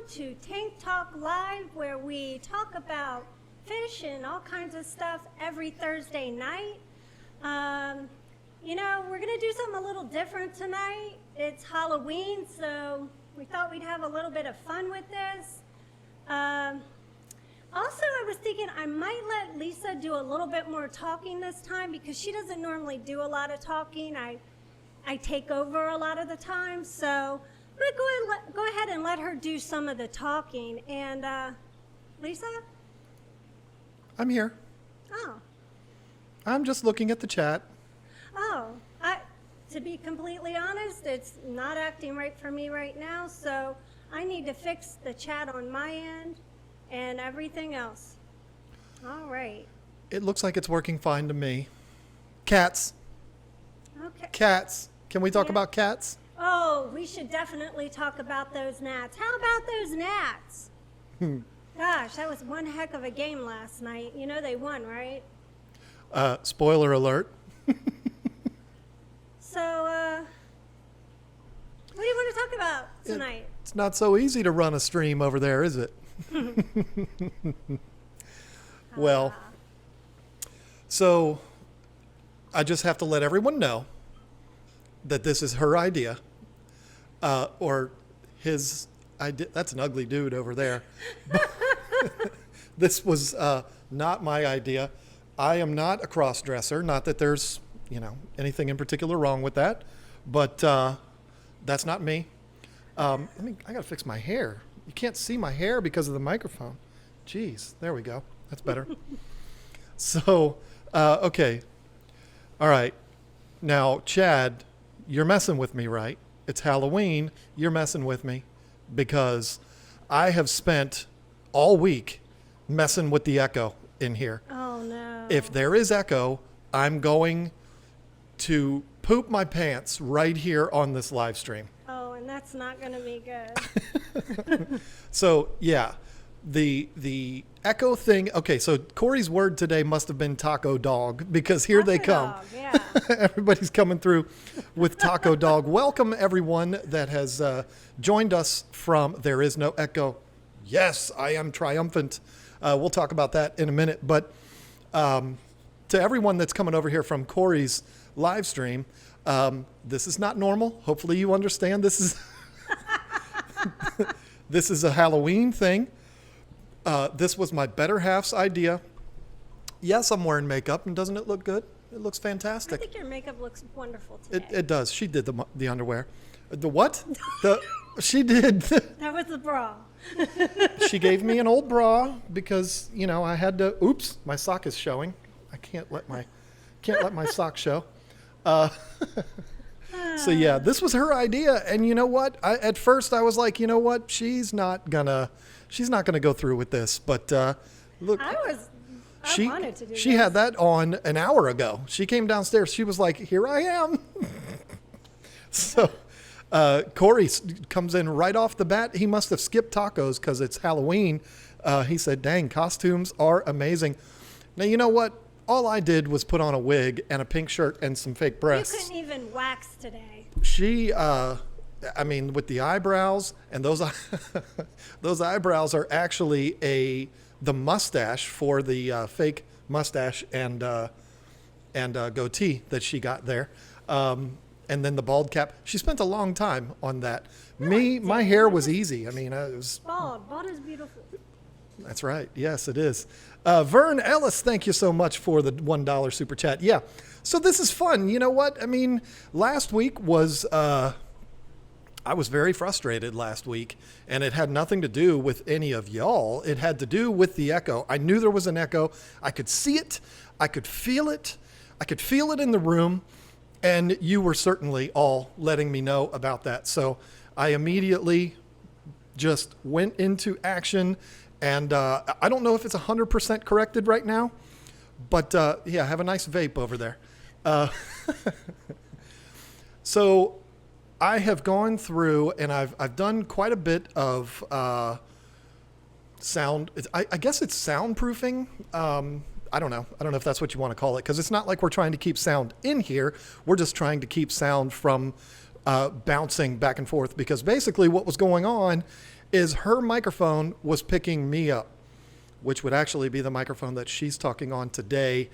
to Tank Talk Live, where we talk about fish and all kinds of stuff every Thursday night. We're going to do something a little different tonight. It's Halloween, so we thought we'd have a little bit of fun with this. Also, I was thinking I might let Lisa do a little bit more talking this time because she doesn't normally do a lot of talking. I take over a lot of the time, so I'm going to go ahead and let her do some of the talking. And Lisa? I'm here. Oh. I'm just looking at the chat. Oh. To be completely honest, it's not acting right for me right now, so I need to fix the chat on my end and everything else. All right. It looks like it's working fine to me. Cats. Okay. Cats. Can we talk about cats? Oh, we should definitely talk about those gnats. How about those gnats? Gosh, that was one heck of a game last night. You know they won, right? Spoiler alert. So, what do you want to talk about tonight? It's not so easy to run a stream over there, is it? Well, so I just have to let everyone know that this is her idea, or his idea. That's an ugly dude over there. This was not my idea. I am not a cross-dresser. Not that there's anything in particular wrong with that, but that's not me. I gotta fix my hair. You can't see my hair because of the microphone. Jeez, there we go. That's better. So, okay. All right. Now, Chad, you're messing with me, right? It's Halloween. You're messing with me because I have spent all week messing with the echo in here. Oh, no. If there is echo, I'm going to poop my pants right here on this live stream. Oh, and that's not going to be good. So, yeah, the echo thing. Okay, so Corey's word today must have been taco dog because here Taco they come. dog, yeah. Everybody's coming through with taco dog. Welcome, everyone that has joined us from There Is No Echo. Yes, I am triumphant. We'll talk about that in a minute. But to everyone that's coming over here from Corey's live stream, this is not normal. Hopefully you understand this is this is a Halloween thing. This was my better half's idea. Yes, I'm wearing makeup, and doesn't it look good? It looks fantastic. I think your makeup looks wonderful today. It does. She did the underwear. The what? She did. That was the bra. She gave me an old bra because I had to. Oops, my sock is showing. I can't let my sock show. So yeah, this was her idea, and you know what? At first I was like, you know what? She's not gonna go through with this. But look, I wanted to do she this. had that on an hour ago. She came downstairs. She was like, here I am. So Corey comes in right off the bat. He must have skipped tacos because it's Halloween. He said, dang, costumes are amazing. Now, you know what? All I did was put on a wig and a pink shirt and some fake breasts. You couldn't even wax today. She, with the eyebrows, and those those eyebrows are actually the mustache for the fake mustache and goatee that she got there. And then the bald cap. She spent a long time on that. My hair was easy. It was Bald. Bald is beautiful. That's right. Yes, it is. Vern Ellis, thank you so much for the $1 super chat. Yeah. So this is fun. You know what? Last week was, I was very frustrated last week, and it had nothing to do with any of y'all. It had to do with the echo. I knew there was an echo. I could see it. I could feel it. I could feel it in the room, and you were certainly all letting me know about that. So I immediately just went into action. And I don't know if it's 100% corrected right now, but yeah, have a nice vape over there. So I have gone through and I've done quite a bit of sound. I guess it's soundproofing. I don't know if that's what you want to call it, because it's not like we're trying to keep sound in here. We're just trying to keep sound from bouncing back and forth, because basically what was going on is her microphone was picking me up, which would actually be the microphone that she's talking on today,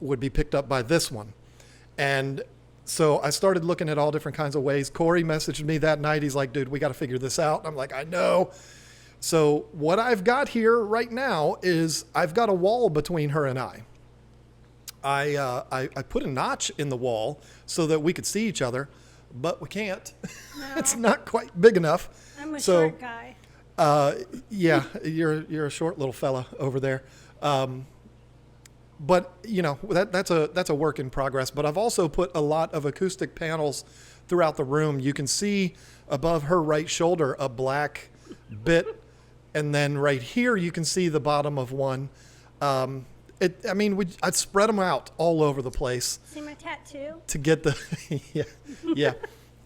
would be picked up by this one. And so I started looking at all different kinds of ways. Corey messaged me that night. He's like, dude, we got to figure this out. I'm like, I know. So what I've got here right now is I've got a wall between her and I. I put a notch in the wall so that we could see each other, but we can't. No. It's not quite big enough. I'm a So, short guy. Yeah, you're a short little fella over there. But you know, that's a work in progress. But I've also put a lot of acoustic panels throughout the room. You can see above her right shoulder a black bit, and then right here you can see the bottom of one. I'd spread them out all over the place See my tattoo? to get the yeah.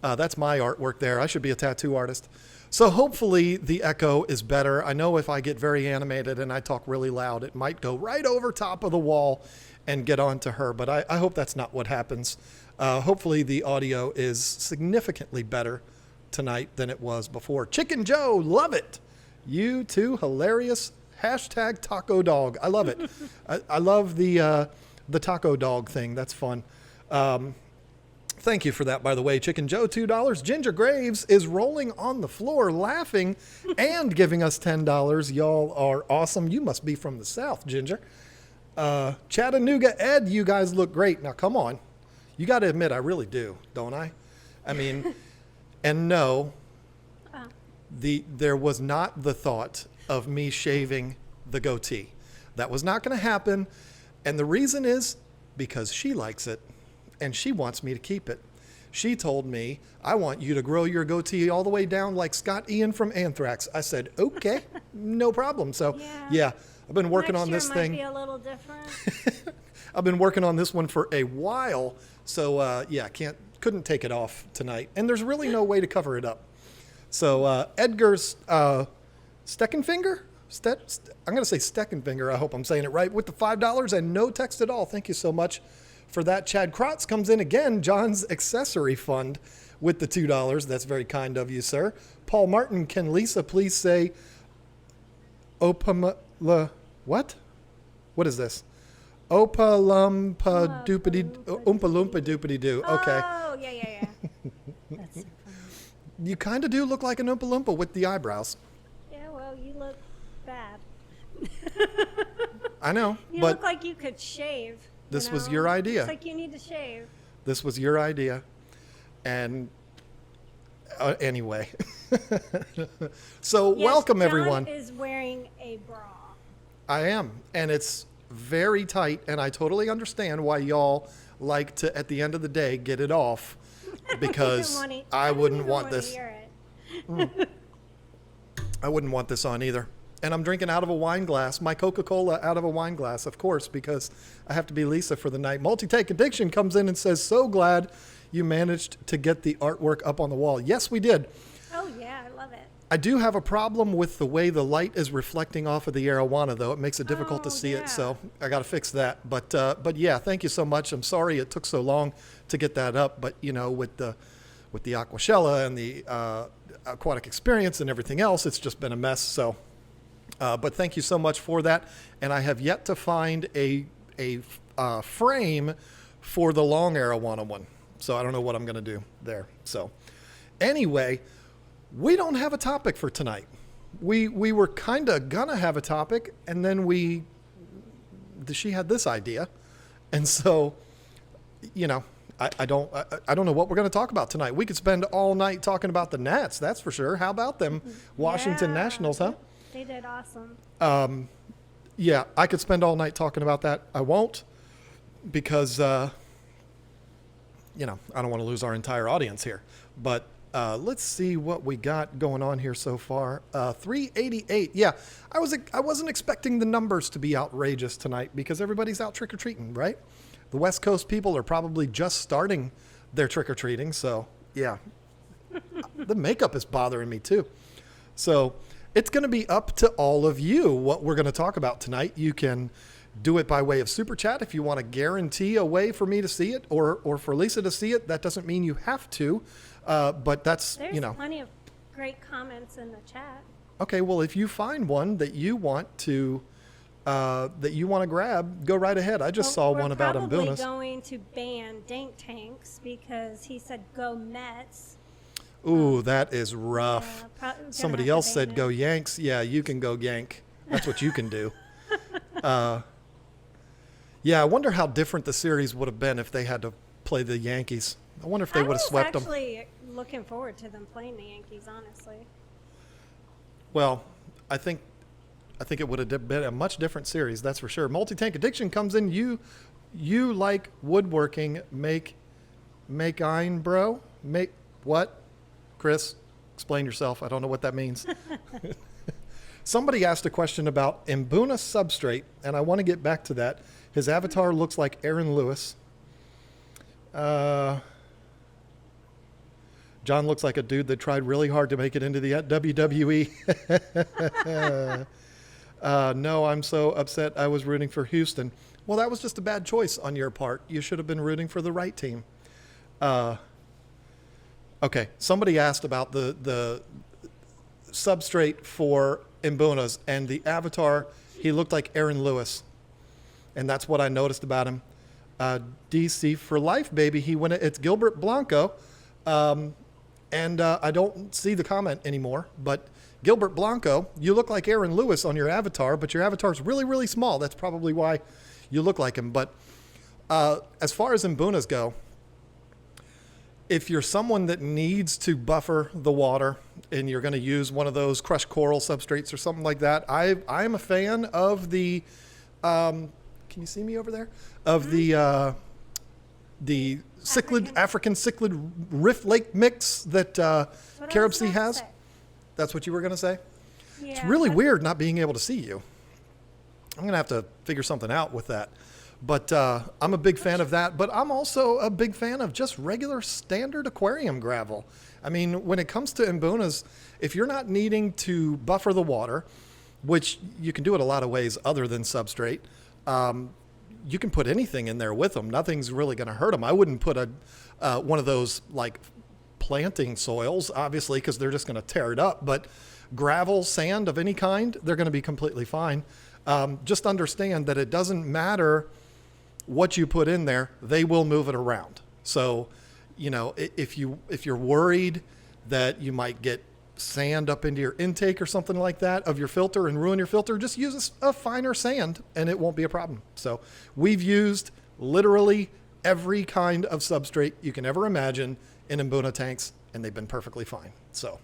That's my artwork there. I should be a tattoo artist. So hopefully the echo is better. I know if I get very animated and I talk really loud, it might go right over top of the wall and get onto her. But I hope that's not what happens. Hopefully the audio is significantly better tonight than it was before. Chicken Joe, love it. You too, hilarious. Hashtag taco dog. I love it. I love the taco dog thing. That's fun. Thank you for that, by the way. Chicken Joe, $2. Ginger Graves is rolling on the floor laughing and giving us $10. Y'all are awesome. You must be from the South, Ginger. Chattanooga Ed, you guys look great. Now, come on. You got to admit, I really do, don't I? I mean, and no, there was not the thought of me shaving the goatee. That was not going to happen. And the reason is because she likes it. And she wants me to keep it. She told me, I want you to grow your goatee all the way down like Scott Ian from Anthrax. I said, okay, no problem. So, yeah, I've been working on this thing. Next year might be a little different. I've been working on this one for a while. So, couldn't take it off tonight. And there's really no way to cover it up. So, Edgar's Steckenfinger? I'm going to say Steckenfinger. I hope I'm saying it right. With the $5 and no text at all. Thank you so much for that. Chad Krotz comes in again. John's accessory fund with the $2. That's very kind of you, sir. Paul Martin, can Lisa please say Opamala? What? What is this? Opalumpa doopity Oompa Loompa doopity doo. Okay. Oh, yeah. That's so funny. You kind of do look like an Oompa Loompa with the eyebrows. Yeah, well, you look bad. I know, You but look like you could shave. this was your idea. Looks like you need to shave. This was your idea. And anyway. So Yes, welcome, everyone. John is wearing a bra. I am. And it's very tight. And I totally understand why y'all like to, at the end of the day, get it off. Because I wouldn't want this. I wouldn't want this on either. And I'm drinking out of a wine glass, my Coca-Cola out of a wine glass, of course, because I have to be Lisa for the night. Multi-Take Addiction comes in and says, so glad you managed to get the artwork up on the wall. Yes, we did. Oh, yeah, I love it. I do have a problem with the way the light is reflecting off of the arowana, though. It makes it difficult to see it, so I got to fix that. But yeah, thank you so much. I'm sorry it took so long to get that up, but you know, with the Aquashella and the aquatic experience and everything else, it's just been a mess. So, but thank you so much for that. And I have yet to find a frame for the long arowana one. So I don't know what I'm going to do there. So anyway, we don't have a topic for tonight. We were kind of gonna have a topic, and then she had this idea, and so, you know, I don't know what we're gonna talk about tonight. We could spend all night talking about the Nats, that's for sure. How about them Washington Nationals, huh? They did awesome. Yeah, I could spend all night talking about that. I won't, because you know, I don't want to lose our entire audience here, but. Let's see what we got going on here so far. 388. Yeah, I wasn't expecting the numbers to be outrageous tonight because everybody's out trick-or-treating, right? The West Coast people are probably just starting their trick-or-treating. So, yeah, the makeup is bothering me too. So it's going to be up to all of you what we're going to talk about tonight. You can do it by way of super chat if you want to guarantee a way for me to see it or for Lisa to see it. That doesn't mean you have to. But that's, There's you know. plenty of great comments in the chat. Okay, well, if you find one that you want to grab, go right ahead. I just saw one about We're probably Mbunas. going to ban Dank Tanks because he said go Mets. Ooh, that is rough. Yeah, gonna Somebody have to else ban said him. go Yanks. Yeah, you can go Yank. That's what you can do. Yeah, I wonder how different the series would have been if they had to play the Yankees. I wonder if they would have swept them. I was actually looking forward to them playing the Yankees, honestly. Well, I think it would have been a much different series, that's for sure. Multi-Tank Addiction comes in. You like woodworking, make ein, bro? Make what? Chris, explain yourself. I don't know what that means. Somebody asked a question about Mbuna substrate, and I want to get back to that. His avatar looks like Aaron Lewis. John looks like a dude that tried really hard to make it into the WWE. No, I'm so upset. I was rooting for Houston. Well, that was just a bad choice on your part. You should have been rooting for the right team. Okay, somebody asked about the substrate for Mbunas, and the avatar, he looked like Aaron Lewis. And that's what I noticed about him. DC for life, baby. It's Gilbert Blanco. And I don't see the comment anymore, but Gilbert Blanco, you look like Aaron Lewis on your avatar, but your avatar's really, really small. That's probably why you look like him. But as far as Mbunas go, if you're someone that needs to buffer the water and you're going to use one of those crushed coral substrates or something like that, I'm a fan of the, can you see me over there? Of the cichlid, African cichlid Rift Lake mix that Carib Sea has. Say. That's what you were going to say? Yeah, It's really but- weird not being able to see you. I'm going to have to figure something out with that. But I'm a big fan of that. But I'm also a big fan of just regular standard aquarium gravel. I mean, when it comes to Mbunas, if you're not needing to buffer the water, which you can do it a lot of ways other than substrate, you can put anything in there with them. Nothing's really going to hurt them. I wouldn't put one of those like planting soils, obviously, because they're just going to tear it up. But gravel, sand of any kind, they're going to be completely fine. Just understand that it doesn't matter what you put in there, they will move it around. So, if you're worried that you might get sand up into your intake or something like that of your filter and ruin your filter, just use a finer sand and it won't be a problem. So we've used literally every kind of substrate you can ever imagine in Mbuna tanks, and they've been perfectly fine. So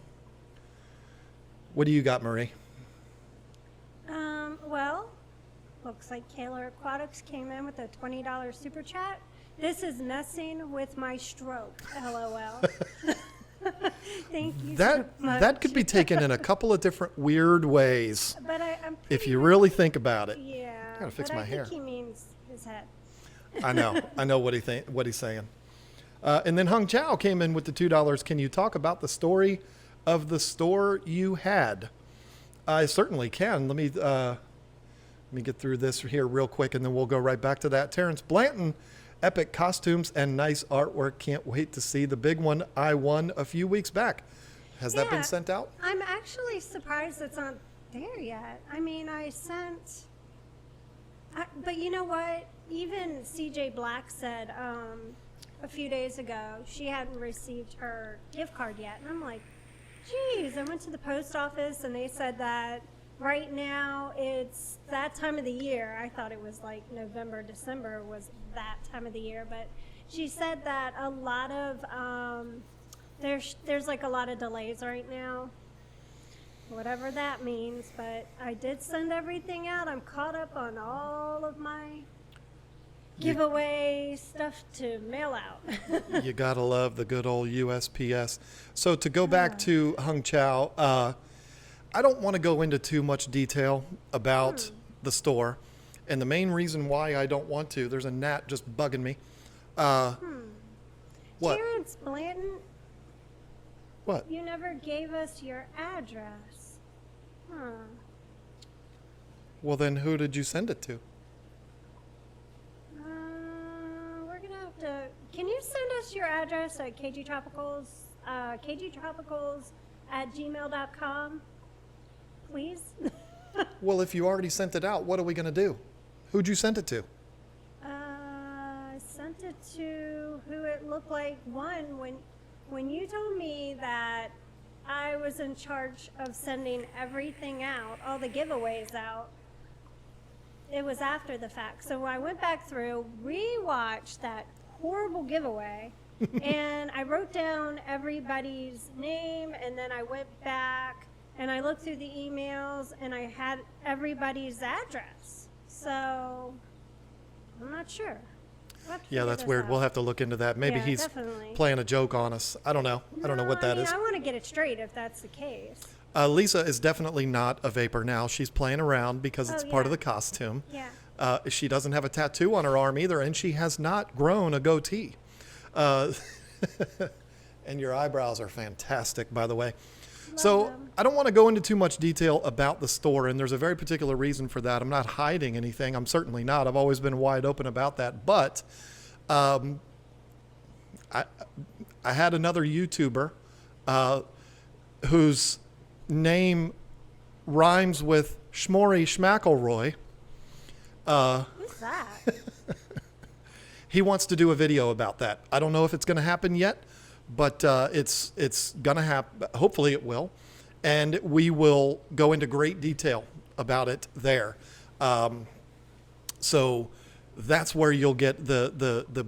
what do you got, Marie? Well, looks like Kaler Aquatics came in with a $20 super chat. This is messing with my stroke. LOL. Thank you so much. That could be taken in a couple of different weird ways But I'm if pretty you really think about it. Yeah. Gotta fix but my I hair. think he means his head. I know what he's saying. And then Hung Chow came in with the $2. Can you talk about the story of the store you had? I certainly can. Let me get through this here real quick, and then we'll go right back to that. Terrence Blanton, epic costumes and nice artwork. Can't wait to see the big one I won a few weeks back. Has that been Yeah. sent out? I'm actually surprised it's not there yet. I mean, but you know what? Even CJ Black said a few days ago she hadn't received her gift card yet. And I'm like, geez, I went to the post office and they said that right now it's that time of the year. I thought it was like November, December was that time of the year. But she said that a lot of, there's like a lot of delays right now. Whatever that means, but I did send everything out. I'm caught up on all of my giveaway stuff to mail out. You gotta love the good old USPS. So to go back to Hung Chow, I don't want to go into too much detail about the store, and the main reason why I don't want to, there's a gnat just bugging me. What? Terrence Blanton, What? you never gave us your address. Huh. Well, then who did you send it to? We're gonna have to. Can you send us your address at KG Tropicals? KG Tropicals, @gmail.com, please. Well, if you already sent it out, what are we going to do? Who'd you send it to? I sent it to who it looked like when you told me that I was in charge of sending everything out, all the giveaways out. It was after the fact. So I went back through, rewatched that horrible giveaway, and I wrote down everybody's name, and then I went back and I looked through the emails and I had everybody's address. So I'm not sure. Yeah, that's weird. Out. We'll have to look into that. Maybe Yeah, he's definitely. playing a joke on us. I don't know. I don't know what that is. I want to get it straight if that's the case. Lisa is definitely not a vapor now. She's playing around because it's part of yeah. the costume. Yeah. She doesn't have a tattoo on her arm either, and she has not grown a goatee. And your eyebrows are fantastic, by the way. So I don't want to go into too much detail about the store, and there's a very particular reason for that. I'm not hiding anything. I'm certainly not. I've always been wide open about that. But I had another YouTuber whose name rhymes with Schmory Schmackelroy. Who's that? He wants to do a video about that. I don't know if it's going to happen yet, but it's going to happen. Hopefully it will. And we will go into great detail about it there. So that's where you'll get the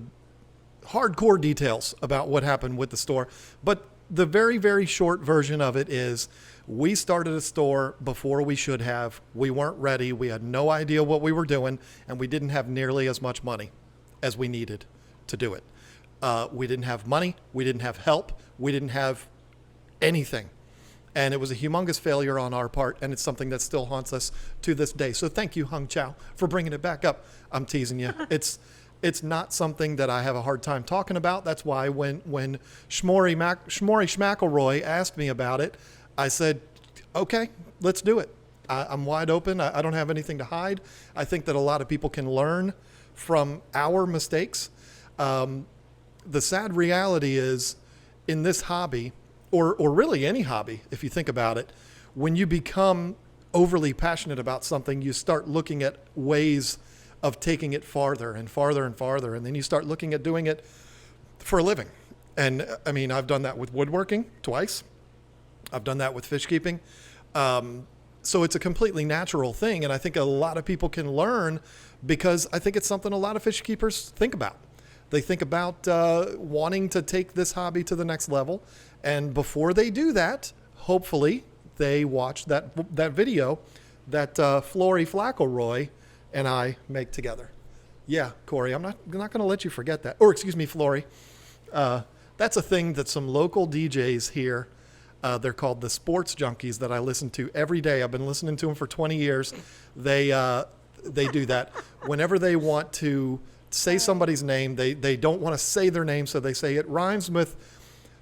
hardcore details about what happened with the store. But the very, very short version of it is we started a store before we should have. We weren't ready. We had no idea what we were doing, and we didn't have nearly as much money as we needed to do it. We didn't have money. We didn't have help. We didn't have anything. And it was a humongous failure on our part, and it's something that still haunts us to this day. So thank you, Hung Chow, for bringing it back up. I'm teasing you. It's not something that I have a hard time talking about. That's why when Schmory Schmackelroy asked me about it, I said, okay, let's do it. I'm wide open. I don't have anything to hide. I think that a lot of people can learn from our mistakes. The sad reality is in this hobby, or really any hobby, if you think about it, when you become overly passionate about something, you start looking at ways of taking it farther and farther and farther. And then you start looking at doing it for a living. And I mean, I've done that with woodworking twice. I've done that with fish keeping. So it's a completely natural thing. And I think a lot of people can learn because I think it's something a lot of fish keepers think about. They think about wanting to take this hobby to the next level. And before they do that, hopefully they watch that video that Flory Flackelroy and I make together. Yeah, Corey, I'm not going to let you forget that. Or excuse me, Flory. That's a thing that some local DJs here, they're called the Sports Junkies, that I listen to every day. I've been listening to them for 20 years. They do that. Whenever they want to say somebody's name, they don't want to say their name, so they say it rhymes with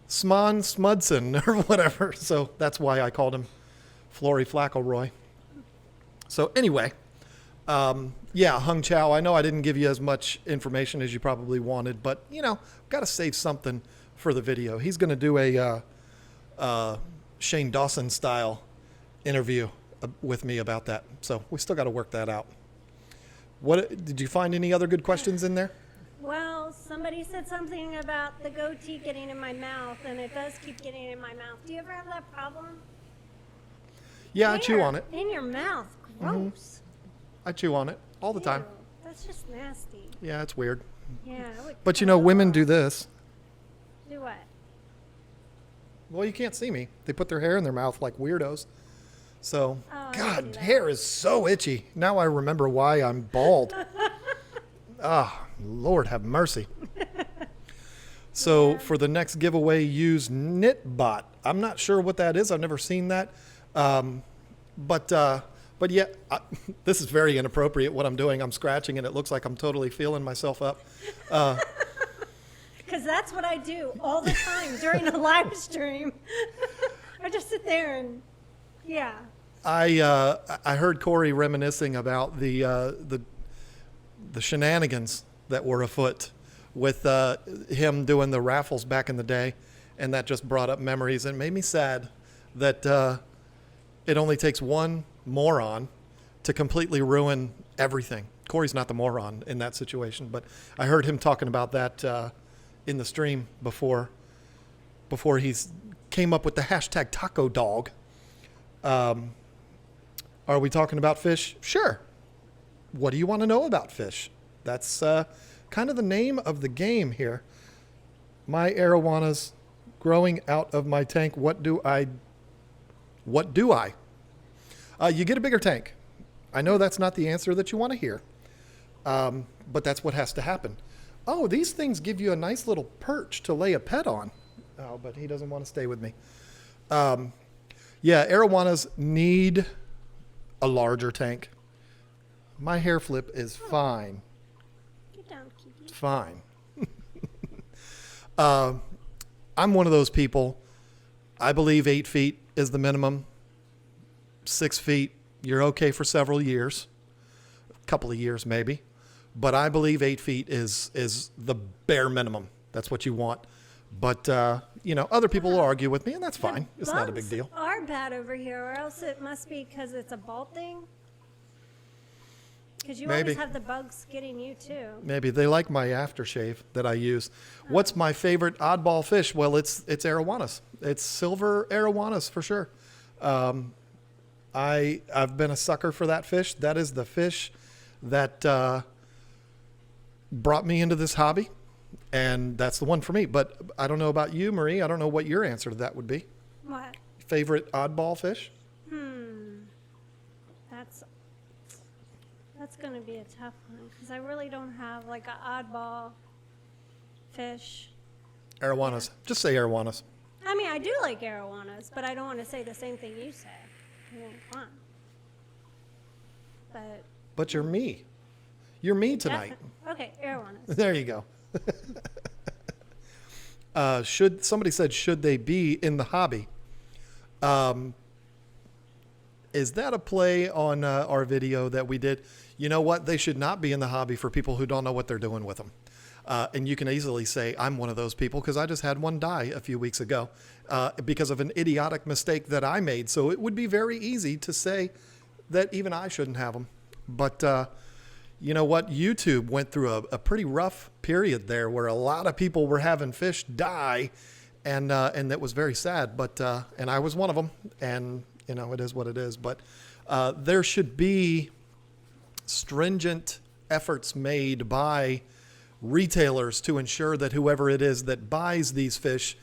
Sman Smudson or whatever. So that's why I called him Flory Flackelroy. So anyway, yeah, Hung Chow, I know I didn't give you as much information as you probably wanted, but, got to save something for the video. He's going to do a Shane Dawson style interview with me about that. So we still got to work that out. What did you find any other good questions in there? Well, somebody said something about the goatee getting in my mouth, and it does keep getting in my mouth. Do you ever have that problem? Yeah, I chew on it. In your mouth. Gross. I chew on it all the time. Ew, that's just nasty. Yeah, it's weird. Yeah. I would But cut it women off. do this. Do what? Well, you can't see me. They put their hair in their mouth like weirdos. So, Oh, I God, see that. hair is so itchy. Now I remember why I'm bald. Lord have mercy. So for the next giveaway, use KnitBot. I'm not sure what that is. I've never seen that. But yeah, this is very inappropriate what I'm doing. I'm scratching and it looks like I'm totally feeling myself up. Because that's what I do all the time during a live stream. I just sit there and, yeah. I heard Corey reminiscing about the shenanigans that were afoot with him doing the raffles back in the day, and that just brought up memories and made me sad that it only takes one moron to completely ruin everything. Corey's not the moron in that situation, but I heard him talking about that in the stream before he's came up with the hashtag taco dog. Are we talking about fish? Sure. What do you want to know about fish? That's kind of the name of the game here. My arowanas growing out of my tank. What do I? You get a bigger tank. I know that's not the answer that you want to hear, but that's what has to happen. Oh, these things give you a nice little perch to lay a pet on. Oh, but he doesn't want to stay with me. Yeah, arowanas need a larger tank. My hair flip is fine. Get down, Kiki. It's fine. I'm one of those people. I believe 8 feet is the minimum. 6 feet, you're okay for several years. A couple of years maybe. But I believe 8 feet is the bare minimum. That's what you want. But, other people will argue with me, and that's fine. It's not a big deal. Bugs are bad over here, or else it must be because it's a bald thing. Because you Maybe. always have the bugs getting you, too. Maybe. They like my aftershave that I use. What's my favorite oddball fish? Well, it's arowanas. It's silver arowanas for sure. I've been a sucker for that fish. That is the fish that brought me into this hobby. And that's the one for me. But I don't know about you, Marie. I don't know what your answer to that would be. What? Favorite oddball fish? That's going to be a tough one because I really don't have like an oddball fish. Arowanas. Just say arowanas. I mean, I do like arowanas, but I don't want to say the same thing you say. It won't fun. But you're me. You're me tonight. Okay, arowanas. There you go. Somebody said, should they be in the hobby? Is that a play on our video that we did? You know what? They should not be in the hobby for people who don't know what they're doing with them. And you can easily say, I'm one of those people because I just had one die a few weeks ago because of an idiotic mistake that I made. So it would be very easy to say that even I shouldn't have them. But you know what? YouTube went through a pretty rough period there where a lot of people were having fish die, and that was very sad. But and I was one of them, and it is what it is. But there should be stringent efforts made by retailers to ensure that whoever it is that buys these fish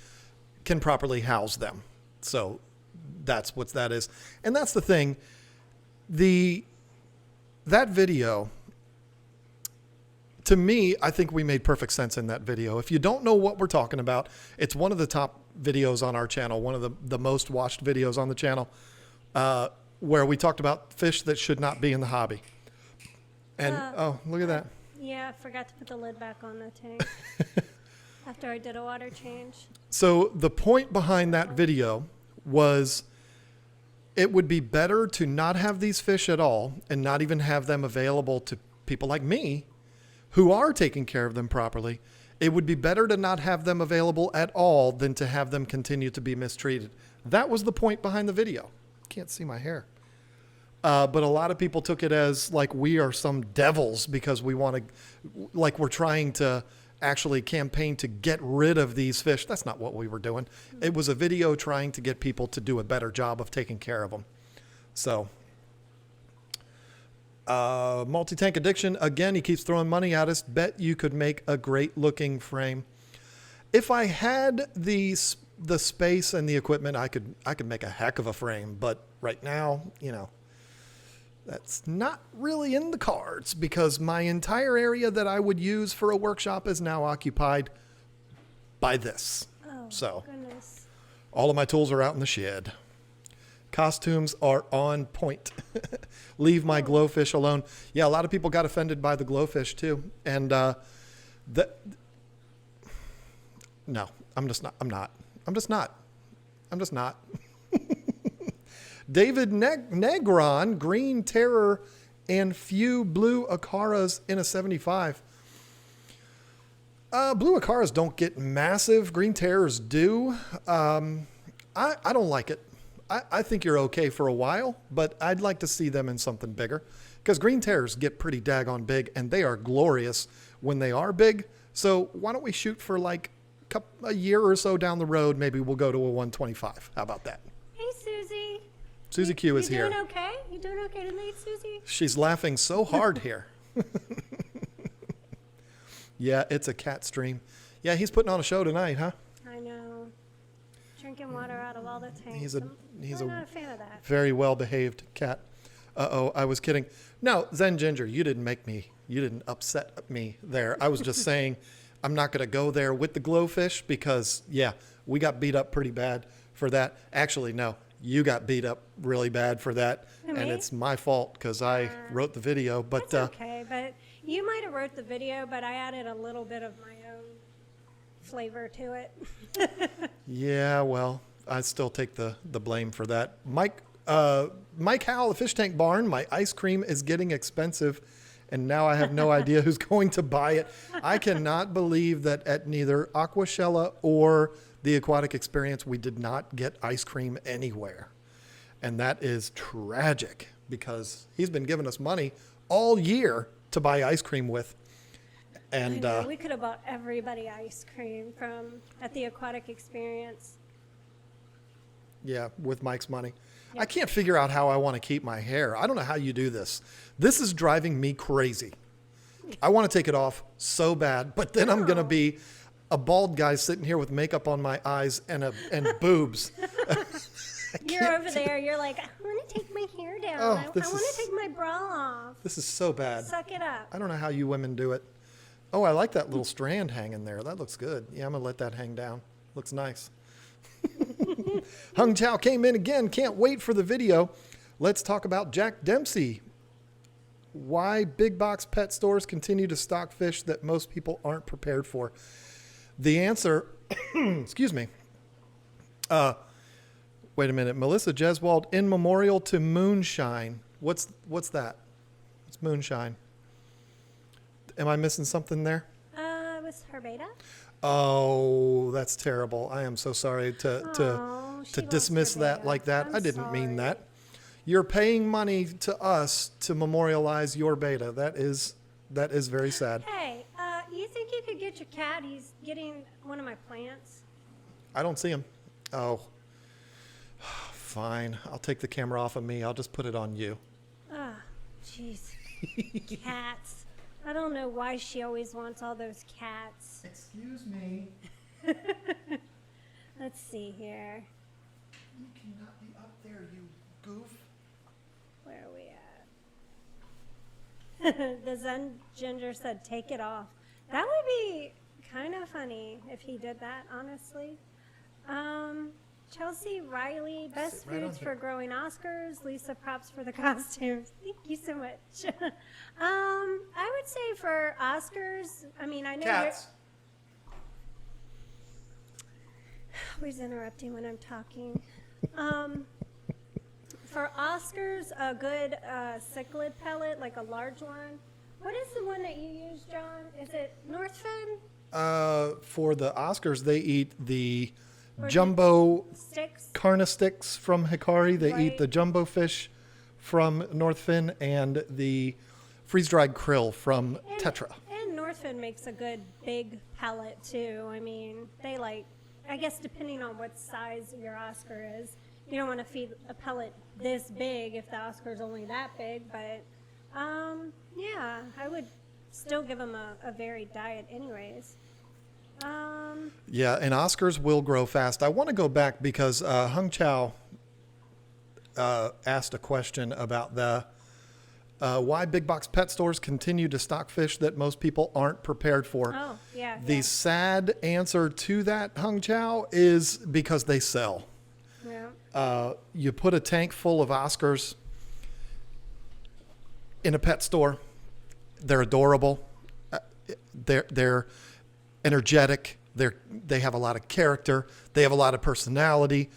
can properly house them. So that's what that is, and that's the thing. That video. To me, I think we made perfect sense in that video. If you don't know what we're talking about, it's one of the top videos on our channel, one of the most watched videos on the channel, where we talked about fish that should not be in the hobby. And, look at that. Yeah, I forgot to put the lid back on the tank after I did a water change. So the point behind that video was it would be better to not have these fish at all and not even have them available to people like me who are taking care of them properly. It would be better to not have them available at all than to have them continue to be mistreated. That was the point behind the video. Can't see my hair. But a lot of people took it as like we are some devils because we want to, like we're trying to actually campaign to get rid of these fish. That's not what we were doing. It was a video trying to get people to do a better job of taking care of them. So, multi-tank addiction. Again, he keeps throwing money at us. Bet you could make a great looking frame. If I had the space and the equipment, I could make a heck of a frame. But right now, that's not really in the cards because my entire area that I would use for a workshop is now occupied by this. Oh, so goodness. All of my tools are out in the shed. Costumes are on point. Leave my glowfish alone. Yeah, a lot of people got offended by the glowfish too. And no, I'm just not. David Negron, Green Terror, and few blue Acaras in a 75. Blue Acaras don't get massive. Green Terrors do. I don't like it. I think you're okay for a while, but I'd like to see them in something bigger because green terrors get pretty daggone big and they are glorious when they are big. So why don't we shoot for like a year or so down the road? Maybe we'll go to a 125. How about that? Hey, Susie. Susie Q is here. You doing okay? You doing okay tonight, Susie? She's laughing so hard here. Yeah, it's a cat stream. Yeah, he's putting on a show tonight, huh? I know. Drinking water out of all the tanks. He's I'm a not a fan of that. very well-behaved cat. Uh-oh, I was kidding. No, Zen Ginger, you didn't upset me there. I was just saying I'm not going to go there with the glowfish because, yeah, we got beat up pretty bad for that. Actually, no, you got beat up really bad for that, Me? and it's my fault because I wrote the video. But That's okay, but you might have wrote the video, but I added a little bit of my own flavor to it. yeah, well, I still take the blame for that. Mike Howell, the Fish Tank Barn, my ice cream is getting expensive, and now I have no idea who's going to buy it. I cannot believe that at neither Aquashella or the Aquatic Experience, we did not get ice cream anywhere. And that is tragic because he's been giving us money all year to buy ice cream with. And I know, we could have bought everybody ice cream at the Aquatic Experience. yeah, with Mike's money. Yep. I can't figure out how I want to keep my hair. I don't know how you do this. This is driving me crazy. I want to take it off so bad, but then I'm going to be a bald guy sitting here with makeup on my eyes and boobs. You're over there. You're like, I want to take my hair down. Oh, I want to take my bra off. This is so bad. Suck it up. I don't know how you women do it. Oh, I like that little strand hanging there. That looks good. Yeah, I'm going to let that hang down. Looks nice. Hung Chow came in again. Can't wait for the video. Let's talk about Jack Dempsey. Why big box pet stores continue to stock fish that most people aren't prepared for. The answer, excuse me. Wait a minute. Melissa Jeswald, in memorial to moonshine. What's that? It's moonshine. Am I missing something there? It was her beta. Oh, that's terrible. I am so sorry to She lost dismiss her that beta. like that. I'm I didn't mean sorry. that. You're paying money to us to memorialize your beta. That is very sad. Hey, you think you could get your cat? He's getting one of my plants. I don't see him. Oh, fine. I'll take the camera off of me. I'll just put it on you. Ah, jeez. Cats. I don't know why she always wants all those cats. Excuse me. Let's see here. You cannot be up there, you goof. Where are we at? The Zen Ginger said, take it off. That would be kind of funny if he did that, honestly. Chelsea Riley, best Sit right on foods here. for growing Oscars. Lisa, props for the costumes. Thank you so much. I would say for Oscars, I mean, I know Cats. you're always interrupting when I'm talking. For Oscars, a good cichlid pellet, like a large one. What is the one that you use, John? Is it Northfin? For the Oscars, they eat the Or jumbo Sticks? carna sticks from Hikari. They eat Right. the jumbo fish from Northfin and the freeze-dried krill from Tetra. And Northfin makes a good big pellet, too. I mean, they like, I guess depending on what size your Oscar is, you don't want to feed a pellet this big if the Oscar's only that big. But, yeah, I would still give them a varied diet anyways. Yeah, and Oscars will grow fast. I want to go back because Hung Chow asked a question about the why big box pet stores continue to stock fish that most people aren't prepared for. Oh, yeah. The yeah. sad answer to that, Hung Chow, is because they sell. Yeah. You put a tank full of Oscars in a pet store. They're adorable. They're energetic. They have a lot of character. They have a lot of personality.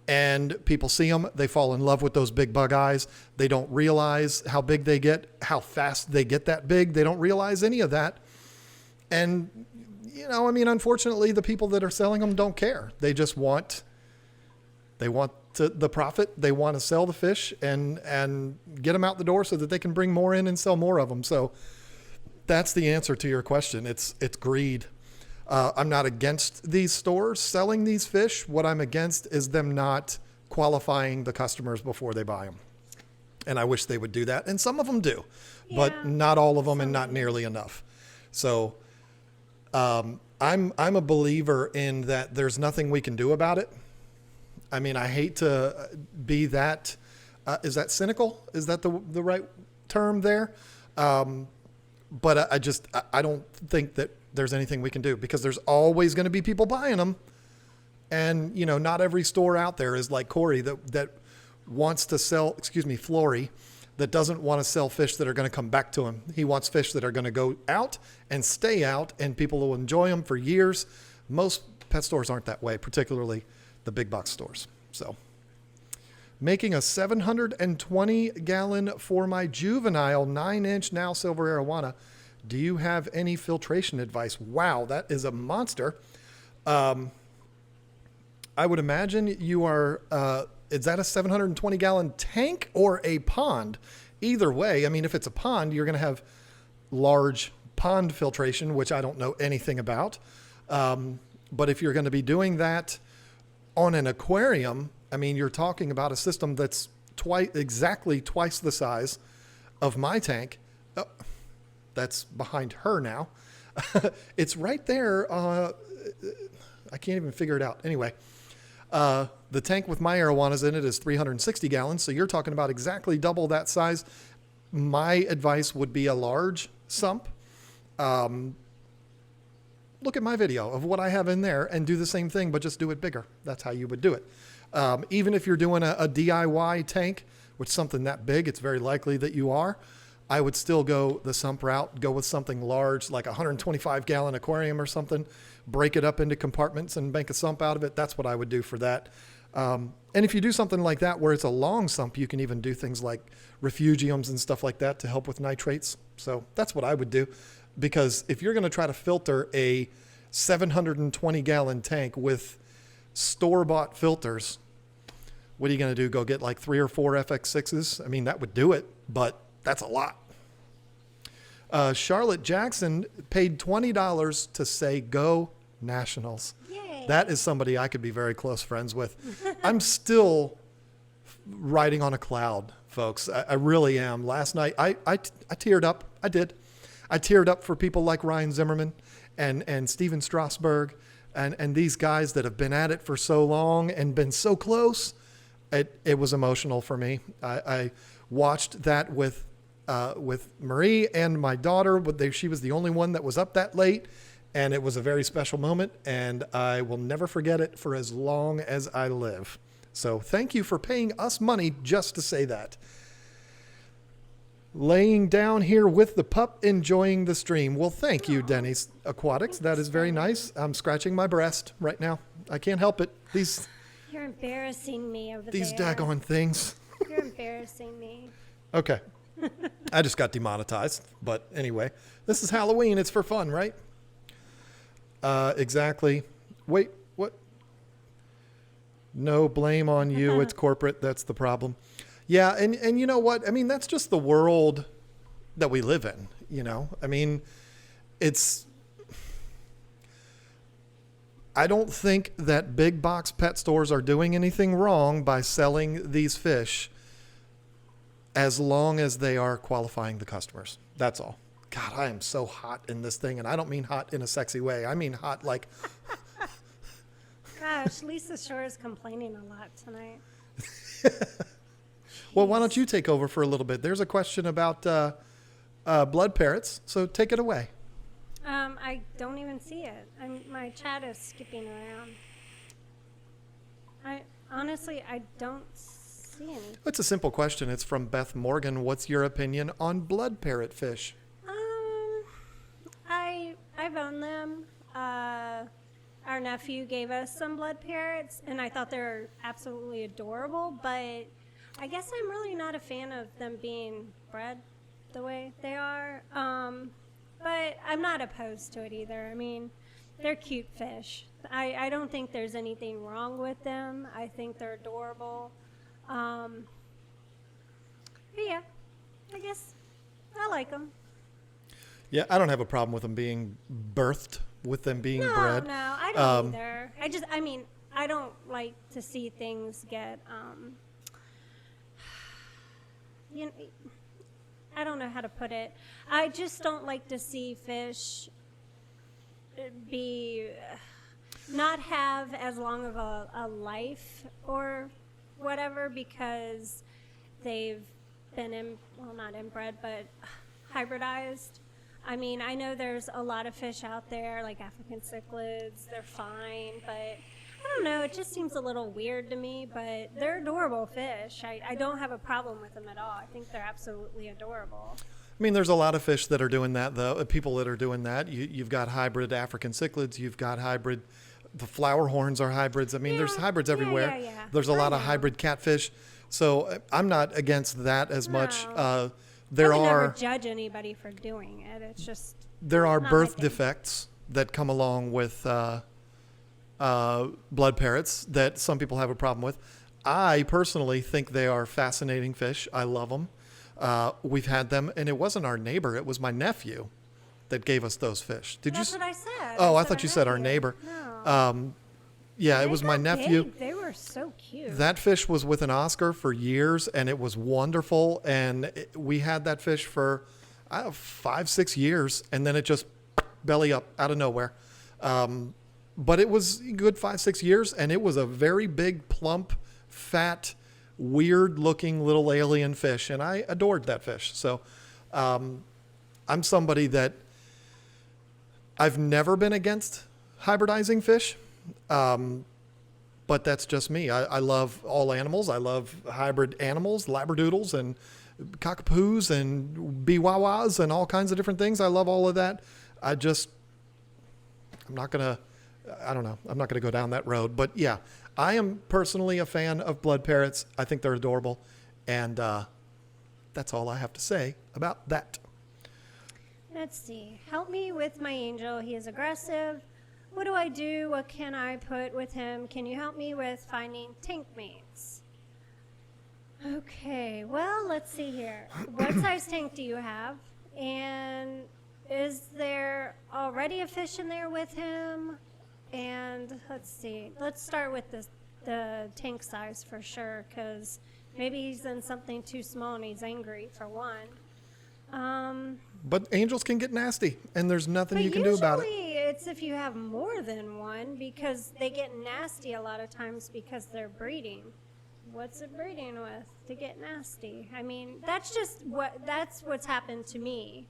And people see them. They fall in love with those big bug eyes. They don't realize how big they get, how fast they get that big. They don't realize any of that. And, you know, I mean, unfortunately, the people that are selling them don't care. They just want the profit. They want to sell the fish and get them out the door so that they can bring more in and sell more of them. So that's the answer to your question. It's greed. I'm not against these stores selling these fish. What I'm against is them not qualifying the customers before they buy them. And I wish they would do that. And some of them do, but not all of them and not nearly enough. So I'm a believer in that there's nothing we can do about it. I mean, I hate to be that, is that cynical? Is that the right term there? But I don't think that there's anything we can do because there's always going to be people buying them. And, not every store out there is like Corey that wants to sell, Flory, that doesn't want to sell fish that are going to come back to him. He wants fish that are going to go out and stay out and people will enjoy them for years. Most pet stores aren't that way, particularly the big box stores. So making a 720 gallon for my juvenile 9-inch now silver arowana. Do you have any filtration advice? Wow, that is a monster. I would imagine you are, is that a 720 gallon tank or a pond? Either way, I mean, if it's a pond, you're going to have large pond filtration, which I don't know anything about. But if you're going to be doing that on an aquarium, I mean, you're talking about a system that's exactly twice the size of my tank. Oh, that's behind her now. It's right there. I can't even figure it out. Anyway, the tank with my arowanas in it is 360 gallons. So you're talking about exactly double that size. My advice would be a large sump. Look at my video of what I have in there and do the same thing, but just do it bigger. That's how you would do it. Even if you're doing a DIY tank, which is something that big, it's very likely that you are. I would still go the sump route, go with something large, like a 125 gallon aquarium or something, break it up into compartments and make a sump out of it. That's what I would do for that. And if you do something like that, where it's a long sump, you can even do things like refugiums and stuff like that to help with nitrates. So that's what I would do, because if you're going to try to filter a 720 gallon tank with store-bought filters, what are you going to do? Go get like 3 or 4 FX6s? I mean, that would do it, but that's a lot. Charlotte Jackson paid $20 to say go Nationals. Yay. That is somebody I could be very close friends with. I'm still riding on a cloud, folks. I really am. Last night, I teared up. I did. I teared up for people like Ryan Zimmerman and Steven Strasberg and these guys that have been at it for so long and been so close. It was emotional for me. I watched that with Marie and my daughter. She was the only one that was up that late, and it was a very special moment, and I will never forget it for as long as I live. So thank you for paying us money just to say that. Laying down here with the pup, enjoying the stream. Well, thank you, Denny's Aquatics. That is very nice. I'm scratching my breast right now. I can't help it. You're embarrassing me over These there. daggone things. You're embarrassing me. Okay. I just got demonetized. But anyway, this is Halloween. It's for fun, right? Exactly. Wait, what? No blame on you. It's corporate. That's the problem. Yeah. And you know what? I mean, that's just the world that we live in, you know? I mean, I don't think that big box pet stores are doing anything wrong by selling these fish as long as they are qualifying the customers. That's all. God, I am so hot in this thing, and I don't mean hot in a sexy way. I mean hot like... Gosh, Lisa sure is complaining a lot tonight. Well, why don't you take over for a little bit? There's a question about blood parrots, so take it away. I don't even see it. My chat is skipping around. I don't see any. It's a simple question. It's from Beth Morgan. What's your opinion on blood parrotfish? I've owned them. Our nephew gave us some blood parrots, and I thought they were absolutely adorable, but I guess I'm really not a fan of them being bred the way they are. But I'm not opposed to it either. I mean, they're cute fish. I don't think there's anything wrong with them. I think they're adorable. But yeah, I guess I like them. Yeah, I don't have a problem with them being birthed, with them being bred. No, I don't either. I don't like to see things get, I don't know how to put it. I just don't like to see fish not have as long of a life or whatever because they've been not inbred, but hybridized. I mean, I know there's a lot of fish out there, like African cichlids. They're fine, but I don't know. It just seems a little weird to me, but they're adorable fish. I don't have a problem with them at all. I think they're absolutely adorable. I mean, there's a lot of fish that are doing that, though. People that are doing that. You've got hybrid African cichlids. You've got hybrid. The flower horns are hybrids. I mean, there's hybrids everywhere. Yeah. There's a lot of hybrid catfish. So I'm not against that as much. There I would never judge anybody for doing it. It's just there are birth defects that come along with blood parrots that some people have a problem with. I personally think they are fascinating fish. I love them. We've had them, and it wasn't our neighbor. It was my nephew that gave us those fish. That's what I said. Oh, I thought you said our neighbor. No. Yeah, it was my nephew. Big. They were so cute. That fish was with an Oscar for years, and it was wonderful. And we had that fish for 5-6 years, and then it just belly up out of nowhere. But it was a good 5-6 years, and it was a very big, plump, fat, weird-looking little alien fish, and I adored that fish. So I'm somebody that I've never been against hybridizing fish. But that's just me. I love all animals. I love hybrid animals, labradoodles and cockapoos and biwawas and all kinds of different things. I love all of that. I'm not going to go down that road. But yeah, I am personally a fan of blood parrots. I think they're adorable. And that's all I have to say about that. Let's see. Help me with my angel. He is aggressive. What do I do? What can I put with him? Can you help me with finding tank mates? Okay, well, let's see here. What size tank do you have? And is there already a fish in there with him? And let's see. Let's start with the tank size for sure, because maybe he's in something too small and he's angry for one. But angels can get nasty, and there's nothing you can do about it. Usually it's if you have more than one, because they get nasty a lot of times because they're breeding. What's it breeding with to get nasty? I mean, that's what's happened to me.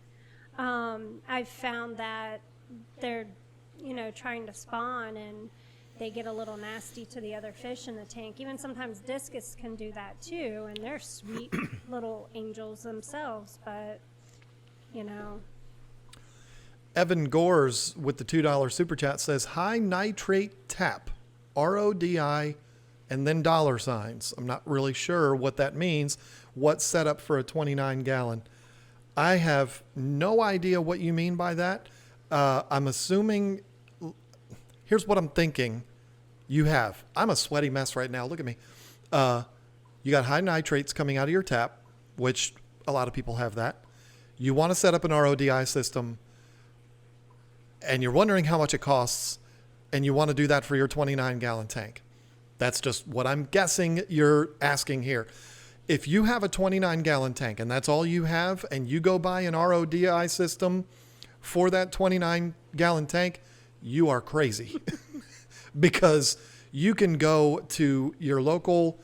I've found that they're, trying to spawn and they get a little nasty to the other fish in the tank. Even sometimes discus can do that too, and they're sweet little angels themselves, but Evan Gores with the $2 super chat says, high nitrate tap, RODI, and then $signs. I'm not really sure what that means. What's set up for a 29 gallon? I have no idea what you mean by that. I'm assuming, here's what I'm thinking you have. I'm a sweaty mess right now. Look at me. You got high nitrates coming out of your tap, which a lot of people have that. You want to set up an RODI system, and you're wondering how much it costs, and you want to do that for your 29-gallon tank. That's just what I'm guessing you're asking here. If you have a 29-gallon tank, and that's all you have, and you go buy an RODI system for that 29-gallon tank, you are crazy. Because you can go to your local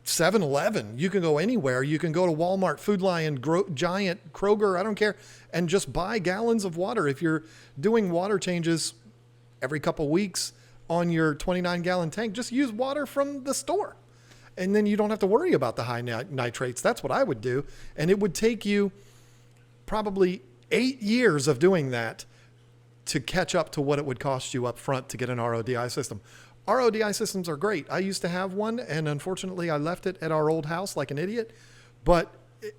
7-Eleven. You can go anywhere. You can go to Walmart, Food Lion, Giant, Kroger, I don't care, and just buy gallons of water. If you're doing water changes every couple weeks on your 29-gallon tank, just use water from the store. And then you don't have to worry about the high nitrates. That's what I would do. And it would take you probably 8 years of doing that to catch up to what it would cost you up front to get an RODI system. RODI systems are great. I used to have one, and unfortunately I left it at our old house like an idiot. But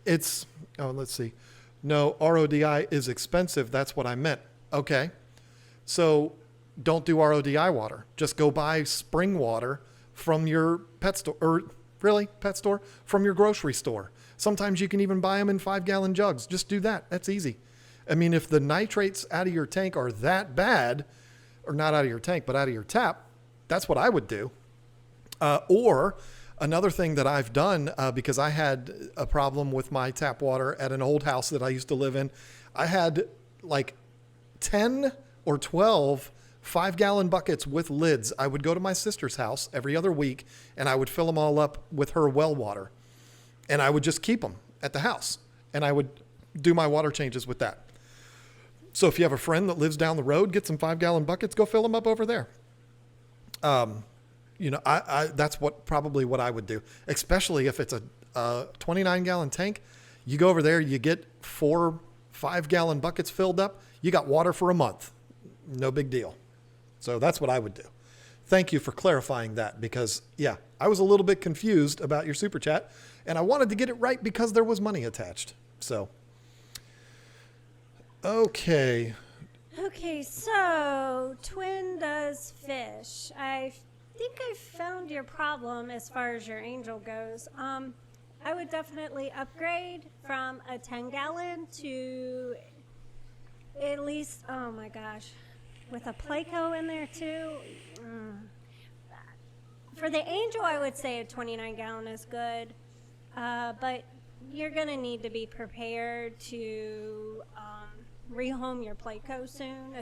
let's see. No, RODI is expensive. That's what I meant. Okay. So don't do RODI water. Just go buy spring water from your pet store, or really pet store, from your grocery store. Sometimes you can even buy them in 5-gallon jugs. Just do that. That's easy. I mean, if the nitrates out of your tank are that bad, or not out of your tank, but out of your tap, that's what I would do. Or another thing that I've done, because I had a problem with my tap water at an old house that I used to live in, I had like 10 or 12 5-gallon buckets with lids. I would go to my sister's house every other week, and I would fill them all up with her well water. And I would just keep them at the house, and I would do my water changes with that. So if you have a friend that lives down the road, get some 5-gallon buckets, go fill them up over there. That's probably what I would do, especially if it's a 29-gallon tank. You go over there, you get 4 5-gallon buckets filled up. You got water for a month. No big deal. So that's what I would do. Thank you for clarifying that, because I was a little bit confused about your super chat, and I wanted to get it right because there was money attached. So, okay. Okay, so Twin does fish. I think I found your problem as far as your angel goes. I would definitely upgrade from a 10-gallon to at least, oh my gosh, with a Placo in there too. For the angel, I would say a 29-gallon is good, but you're going to need to be prepared to rehome your Placo soon.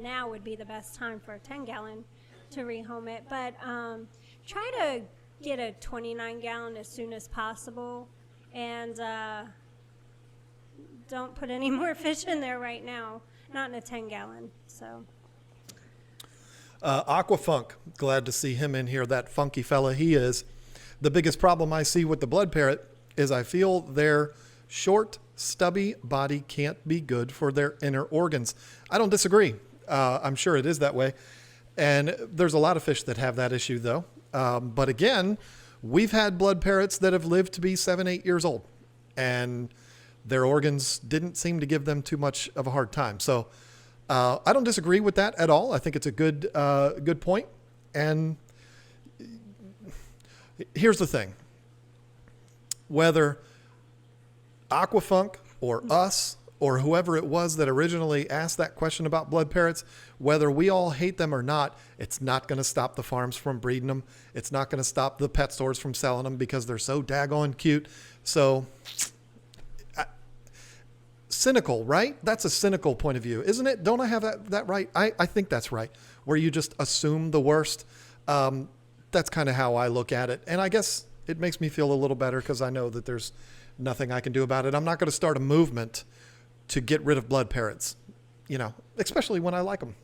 Now would be the best time for a 10-gallon to rehome it, but try to get a 29-gallon as soon as possible, and don't put any more fish in there right now, not in a 10-gallon. So Aquafunk, glad to see him in here, that funky fella he is. The biggest problem I see with the blood parrot is I feel their short, stubby body can't be good for their inner organs. I don't disagree. I'm sure it is that way. And there's a lot of fish that have that issue, though. But again, we've had blood parrots that have lived to be 7, 8 years old, and their organs didn't seem to give them too much of a hard time. So I don't disagree with that at all. I think it's a good point. And here's the thing. Whether Aquafunk or us or whoever it was that originally asked that question about blood parrots, whether we all hate them or not, it's not going to stop the farms from breeding them. It's not going to stop the pet stores from selling them because they're so daggone cute. So cynical, right? That's a cynical point of view, isn't it? Don't I have that right? I think that's right, where you just assume the worst. That's kind of how I look at it. And I guess it makes me feel a little better because I know that there's nothing I can do about it. I'm not going to start a movement to get rid of blood parrots, especially when I like them.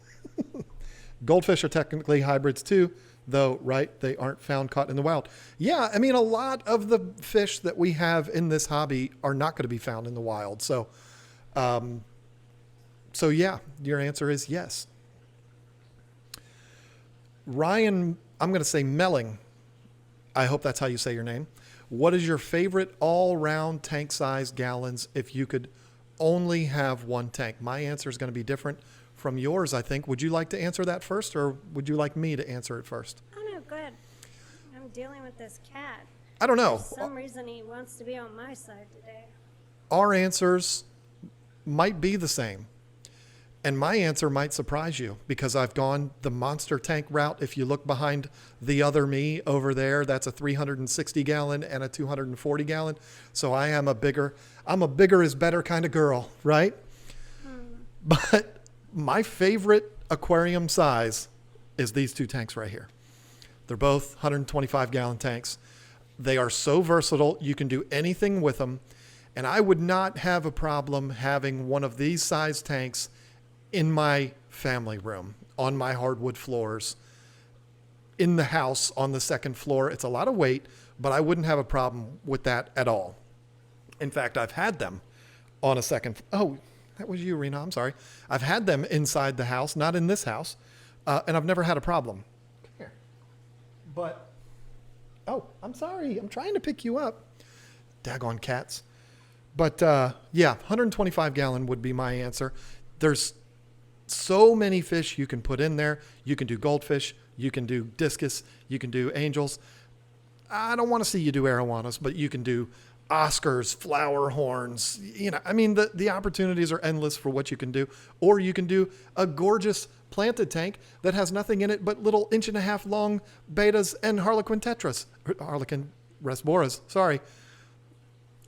Goldfish are technically hybrids too, though, right? They aren't found caught in the wild. Yeah, a lot of the fish that we have in this hobby are not going to be found in the wild. So yeah, your answer is yes. Ryan, I'm going to say Melling. I hope that's how you say your name. What is your favorite all-round tank size gallons if you could only have one tank? My answer is going to be different from yours, I think. Would you like to answer that first, or would you like me to answer it first? Oh, no, go ahead. I'm dealing with this cat. I don't know. For some reason, he wants to be on my side today. Our answers might be the same. And my answer might surprise you because I've gone the monster tank route. If you look behind the other me over there, that's a 360 gallon and a 240 gallon. So I'm a bigger is better kind of girl, right? But my favorite aquarium size is these two tanks right here. They're both 125 gallon tanks. They are so versatile. You can do anything with them. And I would not have a problem having one of these size tanks in my family room, on my hardwood floors, in the house on the second floor. It's a lot of weight, but I wouldn't have a problem with that at all. In fact, I've had them on a second. Oh, that was you, Rena. I'm sorry. I've had them inside the house, not in this house, and I've never had a problem. Come here. But, oh, I'm sorry. I'm trying to pick you up. Daggone cats. But, 125 gallon would be my answer. There's so many fish you can put in there. You can do goldfish. You can do discus. You can do angels. I don't want to see you do arowanas, but you can do Oscars, flower horns. I mean, the opportunities are endless for what you can do. Or you can do a gorgeous planted tank that has nothing in it but little 1.5 inch long betas and harlequin tetras. Harlequin resboras, sorry.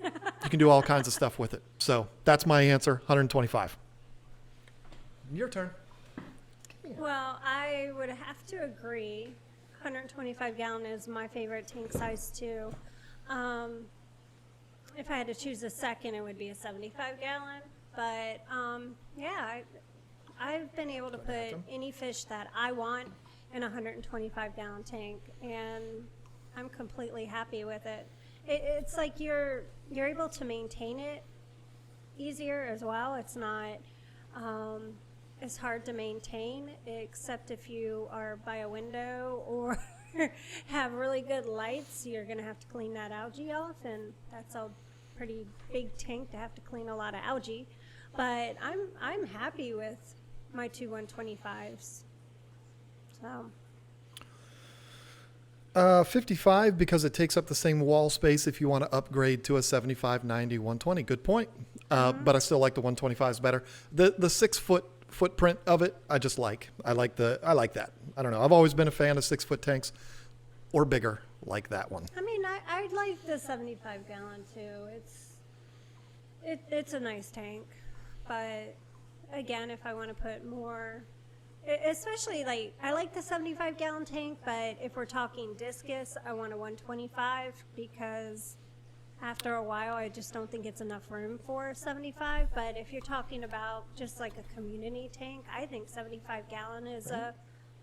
You can do all kinds of stuff with it. So that's my answer, 125. Your turn. Well, I would have to agree. 125 gallon is my favorite tank size too. If I had to choose a second, it would be a 75 gallon. But yeah, I've been able to put any fish that I want in a 125 gallon tank, and I'm completely happy with it. It's like you're able to maintain it easier as well. It's not as hard to maintain, except if you are by a window or have really good lights. You're going to have to clean that algae off, and that's a pretty big tank to have to clean a lot of algae. But I'm happy with my two 125s. So 55 because it takes up the same wall space if you want to upgrade to a 75, 90, 120. Good point. But I still like the 125s better. The 6 foot footprint of it, I just like. I like that. I don't know. I've always been a fan of 6 foot tanks or bigger like that one. I mean, I like the 75 gallon too. It's a nice tank, but again, if I want to put more, especially I like the 75 gallon tank, but if we're talking discus, I want a 125 because after a while, I just don't think it's enough room for 75. But if you're talking about just like a community tank, I think 75 gallon is a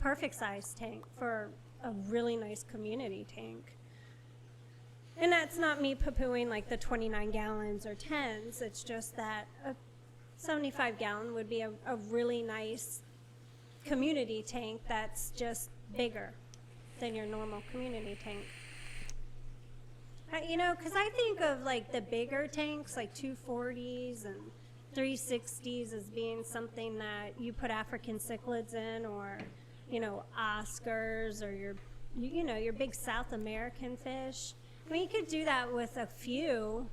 perfect size tank for a really nice community tank. And that's not me poo-pooing like the 29 gallons or 10s. It's just that a 75 gallon would be a really nice community tank that's just bigger than your normal community tank. Because I think of like the bigger tanks, like 240s and 360s, as being something that you put African cichlids in, or Oscars, or your big South American fish. I mean, you could do that with a few,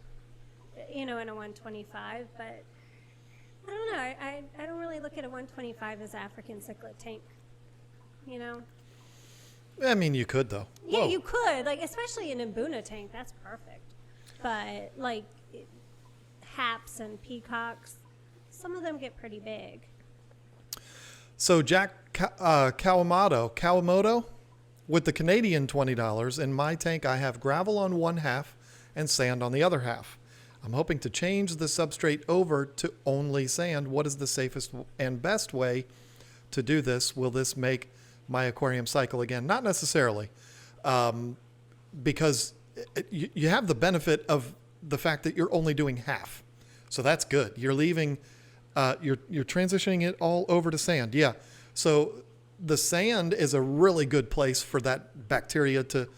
in a 125, but I don't know. I don't really look at a 125 as African cichlid tank, I mean, you could, though. Yeah, Whoa. you could, especially an Mbuna tank, that's perfect. But, haps and peacocks, some of them get pretty big. So Jack Kawamoto, with the Canadian $20, in my tank I have gravel on one half and sand on the other half. I'm hoping to change the substrate over to only sand. What is the safest and best way to do this? Will this make my aquarium cycle again? Not necessarily, because you have the benefit of the fact that you're only doing half. So that's good. You're leaving, you're transitioning it all over to sand. Yeah. So the sand is a really good place for that bacteria to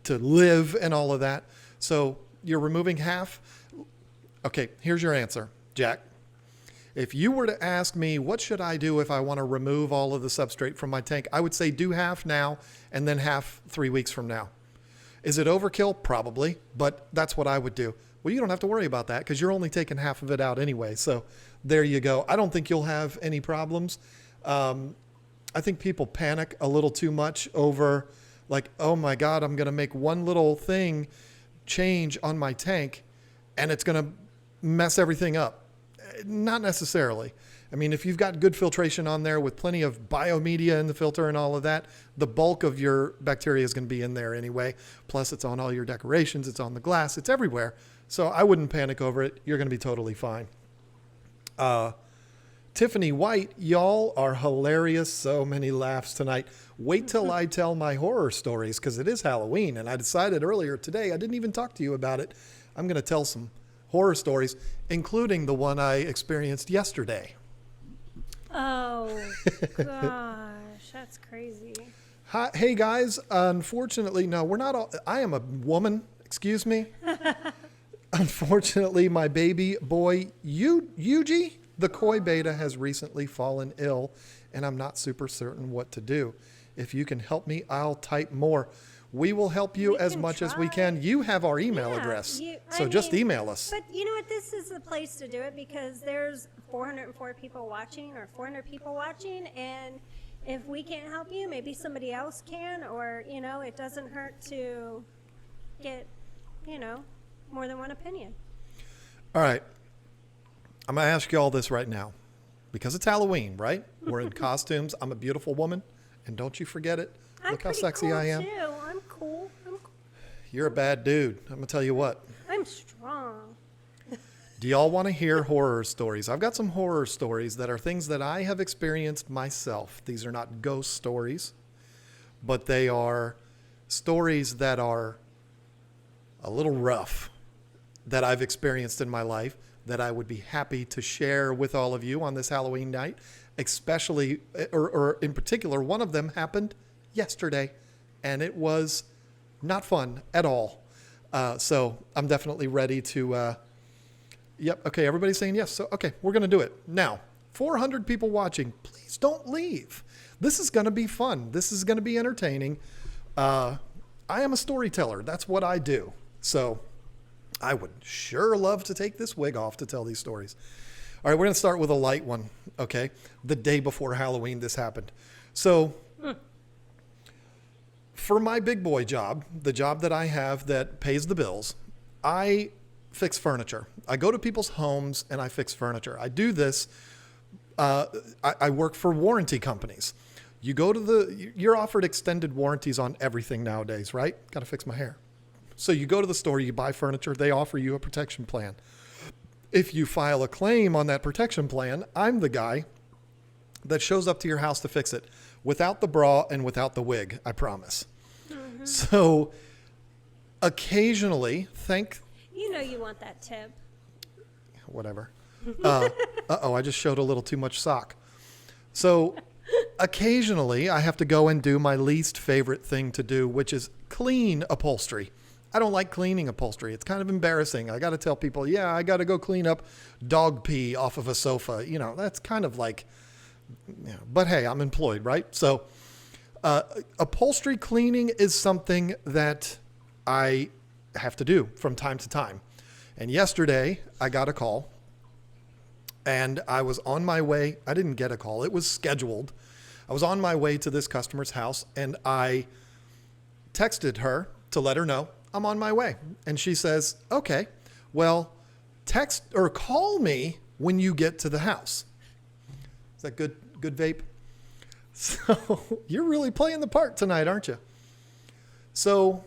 live and all of that. So you're removing half. Okay, here's your answer, Jack. If you were to ask me, what should I do if I want to remove all of the substrate from my tank? I would say do half now and then half 3 weeks from now. Is it overkill? Probably, but that's what I would do. Well, you don't have to worry about that because you're only taking half of it out anyway. So there you go. I don't think you'll have any problems. I think people panic a little too much over oh my God, I'm going to make one little thing change on my tank and it's going to mess everything up. Not necessarily. I mean, if you've got good filtration on there with plenty of biomedia in the filter and all of that, the bulk of your bacteria is going to be in there anyway. Plus, it's on all your decorations. It's on the glass. It's everywhere. So I wouldn't panic over it. You're going to be totally fine. Tiffany White, y'all are hilarious. So many laughs tonight. Wait till I tell my horror stories because it is Halloween. And I decided earlier today, I didn't even talk to you about it. I'm going to tell some horror stories, including the one I experienced yesterday. Oh, gosh, that's crazy. Hi, hey, guys. Unfortunately, no, we're not all. I am a woman. Excuse me. Unfortunately, my baby boy, Yuji, The koi beta has recently fallen ill, and I'm not super certain what to do. If you can help me, I'll type more. We will help you We as can much as we try. can. You have our email Yeah, address, I so just mean, email us. But you know what? This is the place to do it because there's 404 people watching or 400 people watching, and if we can't help you, maybe somebody else can, or it doesn't hurt to get more than one opinion. All right. I'm going to ask you all this right now because it's Halloween, right? We're in costumes. I'm a beautiful woman, and don't you forget it. Look how sexy I am. Too. I'm cool. You're a bad dude. I'm going to tell you what. I'm strong. Do y'all want to hear horror stories? I've got some horror stories that are things that I have experienced myself. These are not ghost stories, but they are stories that are a little rough that I've experienced in my life that I would be happy to share with all of you on this Halloween night, especially, or in particular, one of them happened yesterday, and it was not fun at all. So I'm definitely ready to... Yep. Okay. Everybody's saying yes. So, okay, we're going to do it. Now, 400 people watching, please don't leave. This is going to be fun. This is going to be entertaining. I am a storyteller. That's what I do. So I would sure love to take this wig off to tell these stories. All right. We're going to start with a light one. Okay. The day before Halloween, this happened. So for my big boy job, the job that I have that pays the bills, I fix furniture. I go to people's homes and I fix furniture. I do this. I work for warranty companies. You're offered extended warranties on everything nowadays, right? Got to fix my hair. So you go to the store, you buy furniture, they offer you a protection plan. If you file a claim on that protection plan, I'm the guy that shows up to your house to fix it without the bra and without the wig, I promise. Mm-hmm. So occasionally, You want that tip. Whatever. I just showed a little too much sock. So occasionally I have to go and do my least favorite thing to do, which is clean upholstery. I don't like cleaning upholstery. It's kind of embarrassing. I got to tell people, I got to go clean up dog pee off of a sofa. That's kind of like, but hey, I'm employed, right? So upholstery cleaning is something that I have to do from time to time. And yesterday I got a call and I was on my way. I didn't get a call. It was scheduled. I was on my way to this customer's house and I texted her to let her know I'm on my way. And she says, okay, well, text or call me when you get to the house. Is that good vape? So you're really playing the part tonight, aren't you? So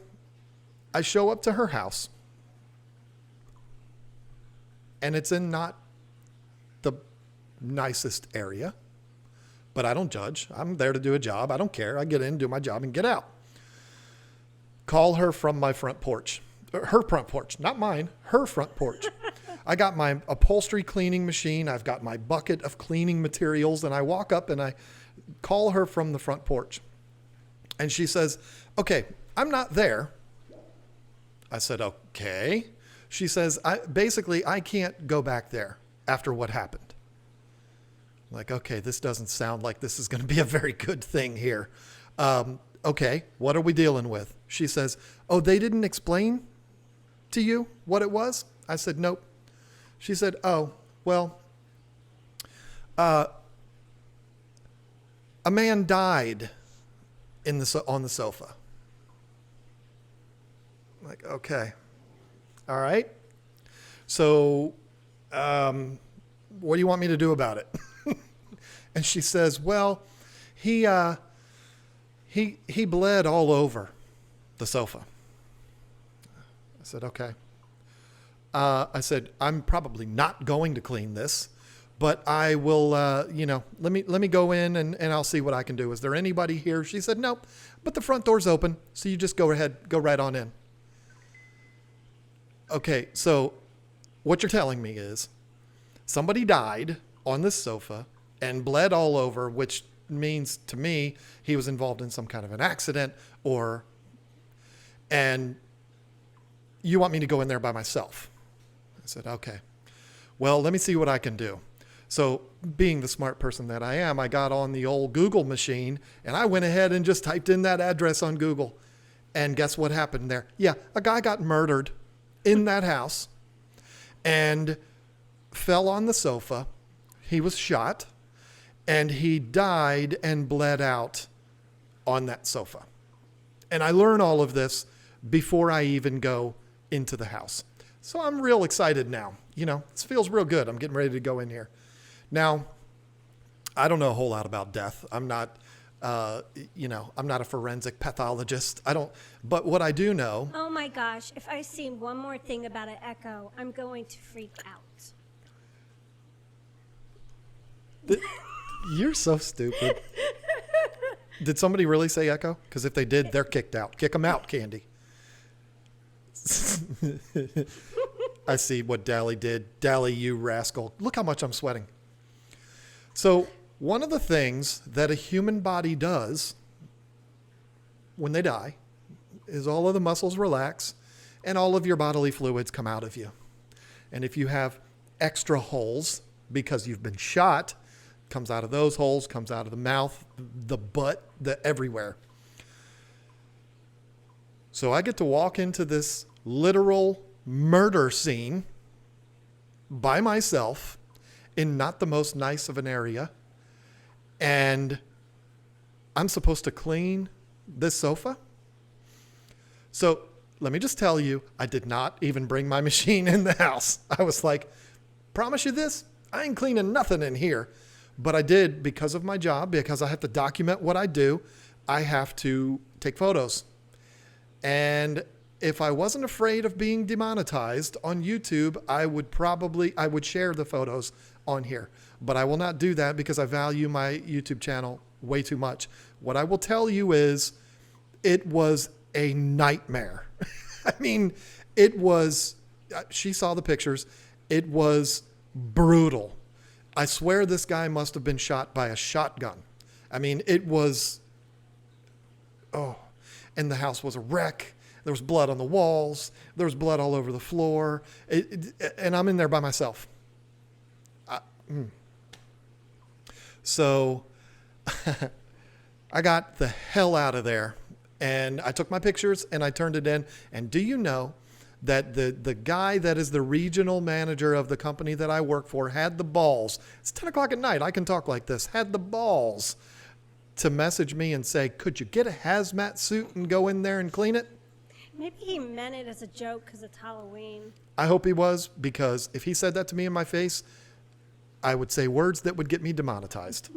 I show up to her house, and it's in not the nicest area, but I don't judge. I'm there to do a job. I don't care. I get in, do my job, and get out. Call her from my front porch. Her front porch, not mine, her front porch. I got my upholstery cleaning machine. I've got my bucket of cleaning materials, and I walk up and I call her from the front porch. And she says, okay, I'm not there. I said, okay. She says, I can't go back there after what happened. I'm like, okay, this doesn't sound like this is going to be a very good thing here. Okay, what are we dealing with? She says, oh, they didn't explain to you what it was? I said, nope. She said, oh, well, a man died on the sofa. I'm like, okay. All right. So, what do you want me to do about it? And she says, well, he bled all over the sofa. I said, okay. I said, I'm probably not going to clean this, but I will, let me go in and I'll see what I can do. Is there anybody here? She said, nope, but the front door's open. So you just go right on in. Okay. So what you're telling me is somebody died on this sofa and bled all over, which means to me, he was involved in some kind of an accident and you want me to go in there by myself. I said, okay, well, let me see what I can do. So being the smart person that I am, I got on the old Google machine and I went ahead and just typed in that address on Google. And guess what happened there? Yeah, a guy got murdered in that house and fell on the sofa. He was shot and he died and bled out on that sofa. And I learn all of this before I even go into the house. So I'm real excited now. You know, this feels real good. I'm getting ready to go in here. Now, I don't know a whole lot about death. I'm not, I'm not a forensic pathologist. But what I do know. Oh my gosh, if I see one more thing about an echo, I'm going to freak out. You're so stupid. Did somebody really say echo? Because if they did, they're kicked out. Kick them out, Candy. I see what Dally did. Dally, you rascal. Look how much I'm sweating. So one of the things that a human body does when they die is all of the muscles relax and all of your bodily fluids come out of you. And if you have extra holes because you've been shot, comes out of those holes, comes out of the mouth, the butt, everywhere. So I get to walk into this literal murder scene by myself in not the most nice of an area. And I'm supposed to clean this sofa. So let me just tell you, I did not even bring my machine in the house. I was like, promise you this, I ain't cleaning nothing in here. But I did because of my job, because I have to document what I do. I have to take photos. And if I wasn't afraid of being demonetized on YouTube, I would share the photos on here. But I will not do that because I value my YouTube channel way too much. What I will tell you is it was a nightmare. I mean, she saw the pictures. It was brutal. I swear this guy must have been shot by a shotgun. I mean, it was, and the house was a wreck. There was blood on the walls. There was blood all over the floor. And I'm in there by myself. So I got the hell out of there. And I took my pictures and I turned it in. And do you know that the guy that is the regional manager of the company that I work for had the balls, it's 10 o'clock at night, I can talk like this, had the balls to message me and say, could you get a hazmat suit and go in there and clean it? Maybe he meant it as a joke because it's Halloween. I hope he was, because if he said that to me in my face, I would say words that would get me demonetized.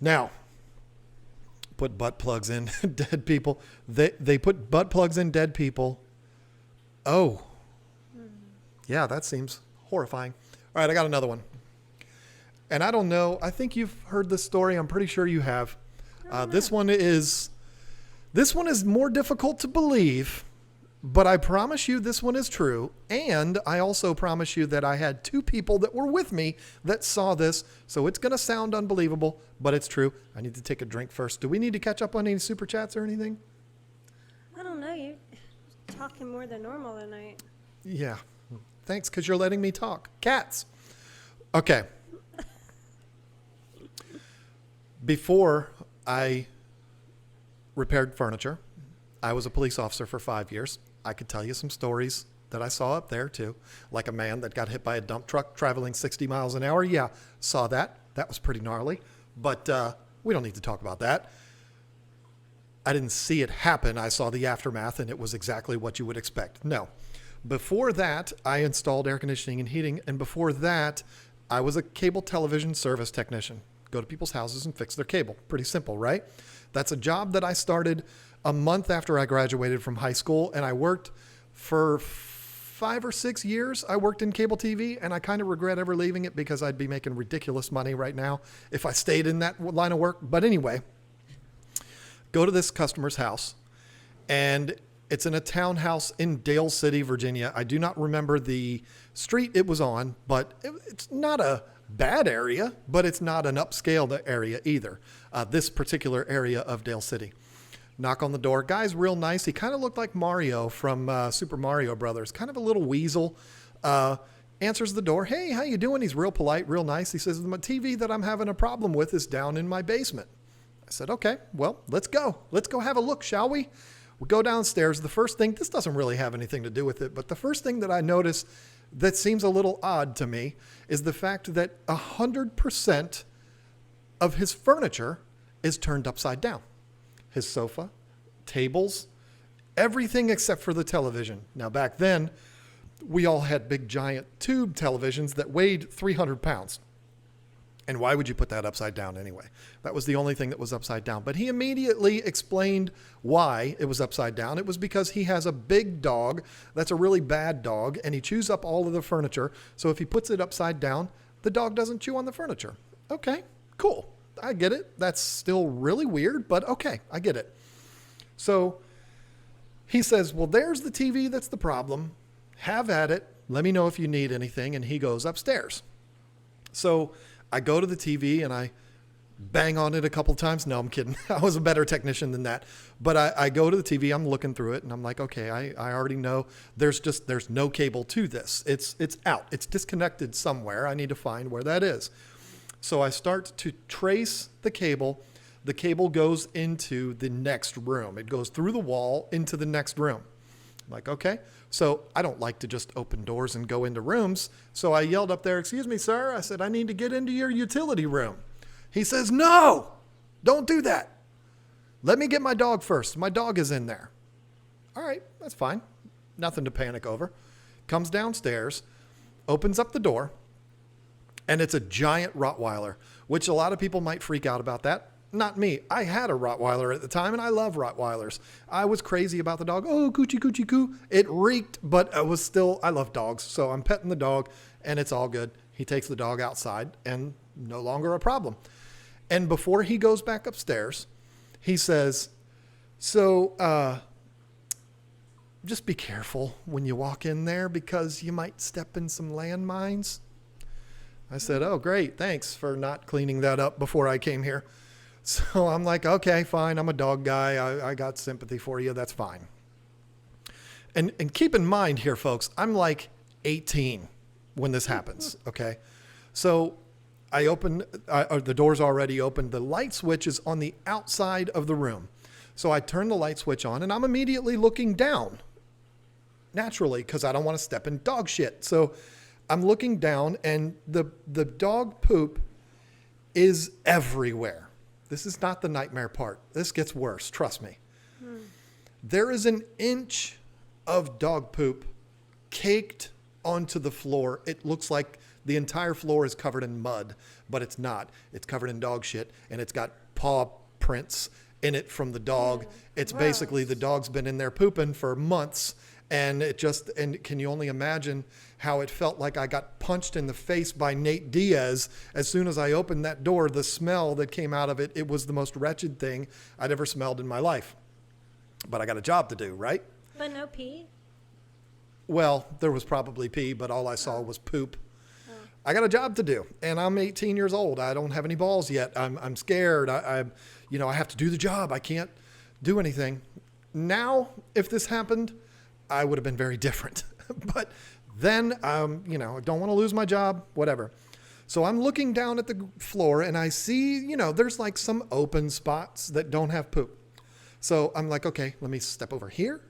Now, put butt plugs in dead people. They put butt plugs in dead people. Oh, yeah, that seems horrifying. All right, I got another one. And I don't know. I think you've heard this story. I'm pretty sure you have. This one is more difficult to believe, but I promise you this one is true. And I also promise you that I had two people that were with me that saw this. So it's going to sound unbelievable, but it's true. I need to take a drink first. Do we need to catch up on any super chats or anything? I don't know. You're talking more than normal tonight. Yeah. Thanks, because you're letting me talk. Cats. Okay. Before I repaired furniture, I was a police officer for 5 years. I could tell you some stories that I saw up there too, like a man that got hit by a dump truck traveling 60 miles an hour. Yeah, saw that. That was pretty gnarly, but we don't need to talk about that. I didn't see it happen. I saw the aftermath, and it was exactly what you would expect. No. Before that, I installed air conditioning and heating, and before that, I was a cable television service technician. Go to people's houses and fix their cable. Pretty simple, right? That's a job that I started a month after I graduated from high school, and I worked for 5 or 6 years. I worked in cable TV, and I kind of regret ever leaving it because I'd be making ridiculous money right now if I stayed in that line of work. But anyway, go to this customer's house, and it's in a townhouse in Dale City, Virginia. I do not remember the street it was on, but it's not a bad area, but it's not an upscale area either. This particular area of Dale City. Knock on the door. Guy's real nice. He kind of looked like Mario from Super Mario Brothers. Kind of a little weasel. answers the door. Hey, how you doing? He's real polite, real nice. He says, the TV that I'm having a problem with is down in my basement. I said, okay, well, let's go. Let's go have a look, shall we? We go downstairs. The first thing, this doesn't really have anything to do with it, but the first thing that I notice that seems a little odd to me is the fact that 100% of his furniture is turned upside down. His sofa, tables, everything except for the television. Now, back then, we all had big giant tube televisions that weighed 300 pounds. And why would you put that upside down anyway? That was the only thing that was upside down. But he immediately explained why it was upside down. It was because he has a big dog that's a really bad dog, and he chews up all of the furniture. So if he puts it upside down, the dog doesn't chew on the furniture. Okay, cool. I get it. That's still really weird, but okay, I get it. So he says, well, there's the TV that's the problem. Have at it. Let me know if you need anything. And he goes upstairs. So I go to the TV and I bang on it a couple times. No, I'm kidding. I was a better technician than that. But I go to the TV, I'm looking through it, and I'm like, okay, I already know there's no cable to this. It's out. It's disconnected somewhere. I need to find where that is. So I start to trace the cable. The cable goes into the next room. It goes through the wall into the next room. I'm like, okay. So I don't like to just open doors and go into rooms. So I yelled up there, excuse me, sir. I said, I need to get into your utility room. He says, no, don't do that. Let me get my dog first. My dog is in there. All right, that's fine. Nothing to panic over. Comes downstairs, opens up the door, and it's a giant Rottweiler, which a lot of people might freak out about that. Not me. I had a Rottweiler at the time, and I love Rottweilers. I was crazy about the dog. Oh, coochie, coochie, coo. It reeked, but I love dogs. So I'm petting the dog, and it's all good. He takes the dog outside, and no longer a problem. And before he goes back upstairs, he says, so just be careful when you walk in there because you might step in some landmines. I said, oh, great. Thanks for not cleaning that up before I came here. So I'm like, okay, fine. I'm a dog guy. I got sympathy for you. That's fine. And keep in mind here, folks, I'm like 18 when this happens. Okay. So I open, the door's already open. The light switch is on the outside of the room. So I turn the light switch on and I'm immediately looking down naturally because I don't want to step in dog shit. So I'm looking down and the dog poop is everywhere. This is not the nightmare part. This gets worse. Trust me. There is an inch of dog poop caked onto the floor. It looks like the entire floor is covered in mud, but it's not. It's covered in dog shit, and it's got paw prints in it from the dog. It's gross. Basically the dog's been in there pooping for months, and can you only imagine how it felt like I got punched in the face by Nate Diaz as soon as I opened that door. The smell that came out of it, it was the most wretched thing I'd ever smelled in my life. But I got a job to do, right? But no pee? Well, there was probably pee, but all I saw was poop. I got a job to do, and I'm 18 years old. I don't have any balls yet. I'm scared. I have to do the job. I can't do anything. Now, if this happened, I would have been very different. But then, I don't want to lose my job, whatever. So I'm looking down at the floor, and I see, there's like some open spots that don't have poop. So I'm like, okay, let me step over here,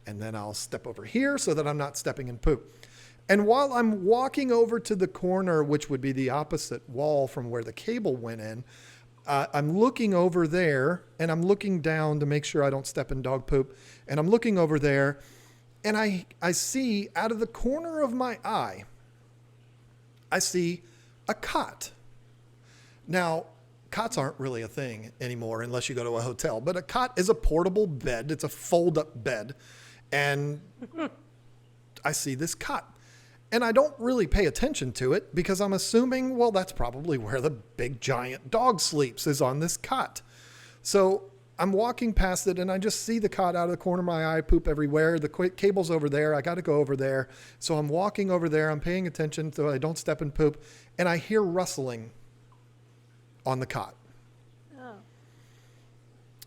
and then I'll step over here so that I'm not stepping in poop. And while I'm walking over to the corner, which would be the opposite wall from where the cable went in, I'm looking over there, and I'm looking down to make sure I don't step in dog poop. And I'm looking over there, and I see out of the corner of my eye, I see a cot. Now, cots aren't really a thing anymore unless you go to a hotel, but a cot is a portable bed. It's a fold-up bed. And I see this cot. And I don't really pay attention to it because I'm assuming, well, that's probably where the big giant dog sleeps, is on this cot. So I'm walking past it and I just see the cot out of the corner of my eye, poop everywhere. The cable's over there. I got to go over there. So I'm walking over there. I'm paying attention so I don't step in poop. And I hear rustling on the cot. Oh.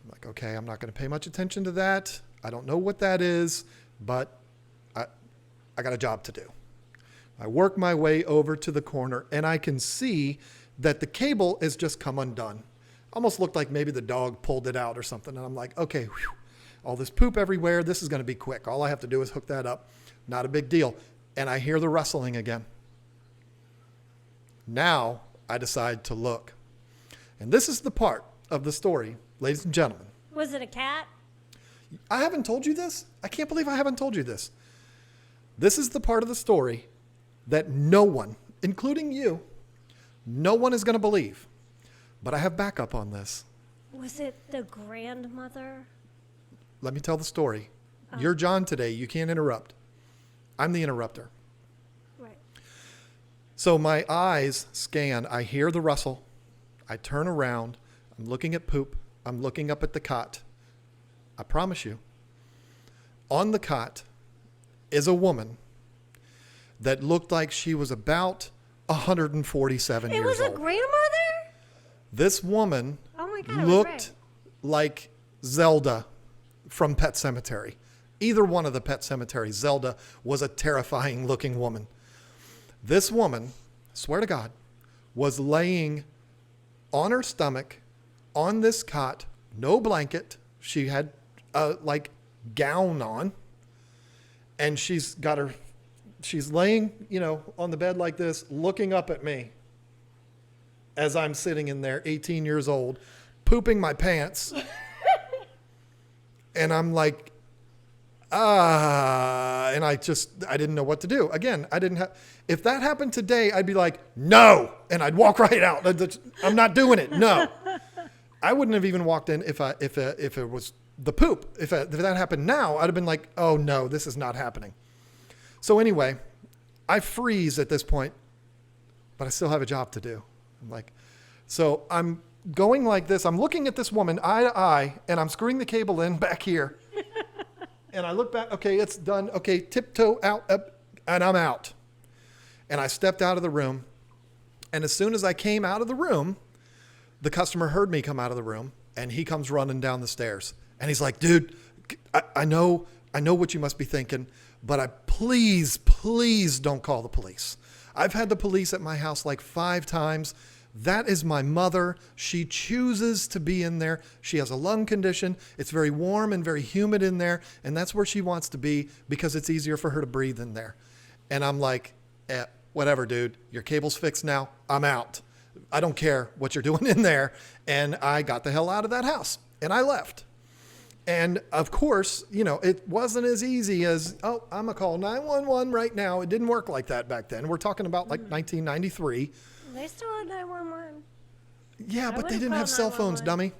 I'm like, okay, I'm not going to pay much attention to that. I don't know what that is, but I got a job to do. I work my way over to the corner, and I can see that the cable has just come undone. Almost looked like maybe the dog pulled it out or something. And I'm like, okay, whew, all this poop everywhere. This is going to be quick. All I have to do is hook that up. Not a big deal. And I hear the rustling again. Now I decide to look. And this is the part of the story, ladies and gentlemen. Was it a cat? I haven't told you this. I can't believe I haven't told you this. This is the part of the story that no one, including you, no one is going to believe. But I have backup on this. Was it the grandmother? Let me tell the story. You're John today. You can't interrupt. I'm the interrupter. Right. So my eyes scan. I hear the rustle. I turn around. I'm looking at poop. I'm looking up at the cot. I promise you, on the cot is a woman that looked like she was about 147 years It was a old. grandmother? This woman Oh my God, I was looked right. like Zelda from Pet Sematary. Either one of the Pet Cemeteries. Zelda was a terrifying looking woman. This woman, swear to God, was laying on her stomach on this cot, no blanket. She had a gown on, and she's laying, on the bed like this, looking up at me as I'm sitting in there, 18 years old, pooping my pants. And I'm like, and I didn't know what to do. Again, if that happened today, I'd be like, no, and I'd walk right out. I'm not doing it. No. I wouldn't have even walked in if it was the poop. If that happened now, I'd have been like, oh no, this is not happening. So anyway, I freeze at this point, but I still have a job to do. So I'm going like this. I'm looking at this woman eye to eye, and I'm screwing the cable in back here. And I look back. Okay, it's done. Okay, tiptoe out, up, and I'm out. And I stepped out of the room. And as soon as I came out of the room, the customer heard me come out of the room, and he comes running down the stairs. And he's like, dude, I know what you must be thinking, but please don't call the police. I've had the police at my house like 5 times. That is my mother. She chooses to be in there. She has a lung condition. It's very warm and very humid in there. And that's where she wants to be because it's easier for her to breathe in there. And I'm like, whatever, dude. Your cable's fixed now. I'm out. I don't care what you're doing in there. And I got the hell out of that house. And I left. And of course, it wasn't as easy as, I'm going to call 911 right now. It didn't work like that back then. We're talking about like 1993. They still had 911. Yeah, but they would've didn't have called cell phones, 911. dummy.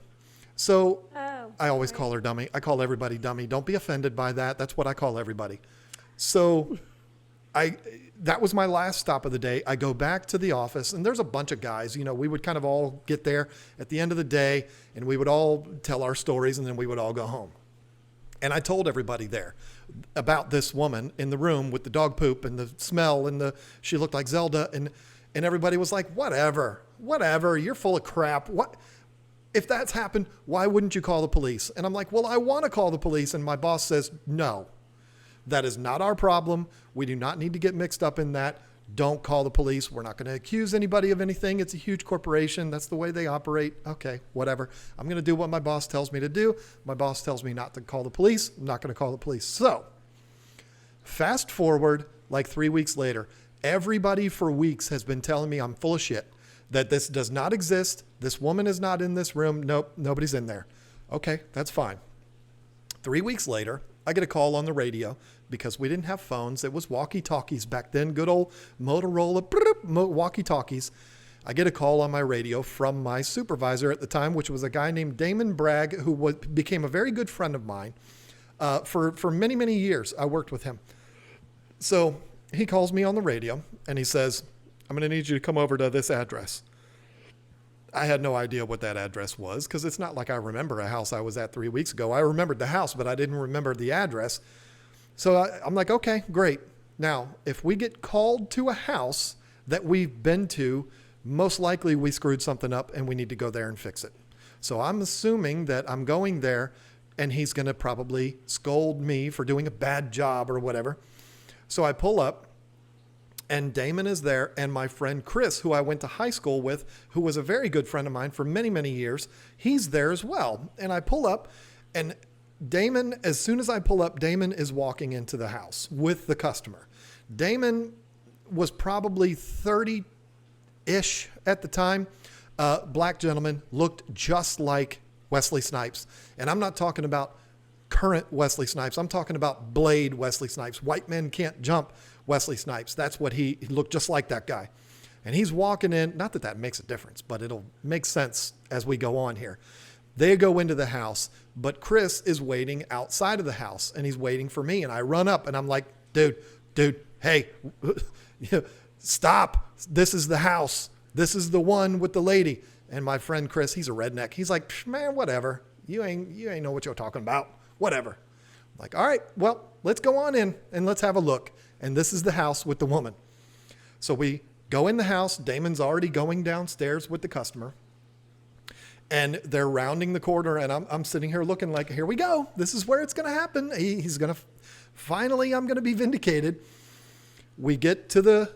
So Oh. I always call her dummy. I call everybody dummy. Don't be offended by that. That's what I call everybody. So that was my last stop of the day. I go back to the office, and there's a bunch of guys. We would kind of all get there at the end of the day, and we would all tell our stories, and then we would all go home. And I told everybody there about this woman in the room with the dog poop and the smell, and she looked like Zelda, and everybody was like, whatever, you're full of crap. What? If that's happened, why wouldn't you call the police? And I'm like, well, I want to call the police. And my boss says, no, that is not our problem. We do not need to get mixed up in that. Don't call the police. We're not going to accuse anybody of anything. It's a huge corporation. That's the way they operate. Okay, whatever. I'm going to do what my boss tells me to do. My boss tells me not to call the police. I'm not going to call the police. So fast forward like 3 weeks later, everybody for weeks has been telling me I'm full of shit, that this does not exist. This woman is not in this room. Nope, nobody's in there. Okay, that's fine. 3 weeks later, I get a call on the radio because we didn't have phones. It was walkie-talkies back then, good old Motorola walkie-talkies. I get a call on my radio from my supervisor at the time, which was a guy named Damon Bragg, who became a very good friend of mine. For many, many years, I worked with him. So he calls me on the radio, and he says, I'm going to need you to come over to this address. I had no idea what that address was because it's not like I remember a house I was at 3 weeks ago. I remembered the house, but I didn't remember the address. So I'm like, okay, great. Now, if we get called to a house that we've been to, most likely we screwed something up and we need to go there and fix it. So I'm assuming that I'm going there and he's going to probably scold me for doing a bad job or whatever. So I pull up And Damon is there, and my friend Chris, who I went to high school with, who was a very good friend of mine for many, many years, he's there as well. And I pull up, and Damon, as soon as I pull up, Damon is walking into the house with the customer. Damon was probably 30-ish at the time. Black gentleman, looked just like Wesley Snipes. And I'm not talking about current Wesley Snipes. I'm talking about Blade Wesley Snipes. White Men Can't Jump Wesley Snipes. That's what he looked just like that guy. And he's walking in. Not that that makes a difference, but it'll make sense as we go on here. They go into the house, but Chris is waiting outside of the house, and he's waiting for me. And I run up, and I'm like, dude, hey, stop. This is the house. This is the one with the lady. And my friend Chris, he's a redneck. He's like, man, whatever. You ain't know what you're talking about. Whatever. I'm like, all right, well, let's go on in and let's have a look. And this is the house with the woman. So we go in the house. Damon's already going downstairs with the customer. And they're rounding the corner, and I'm sitting here looking like, here we go. This is where it's going to happen. He's going to, finally, I'm going to be vindicated. We get to the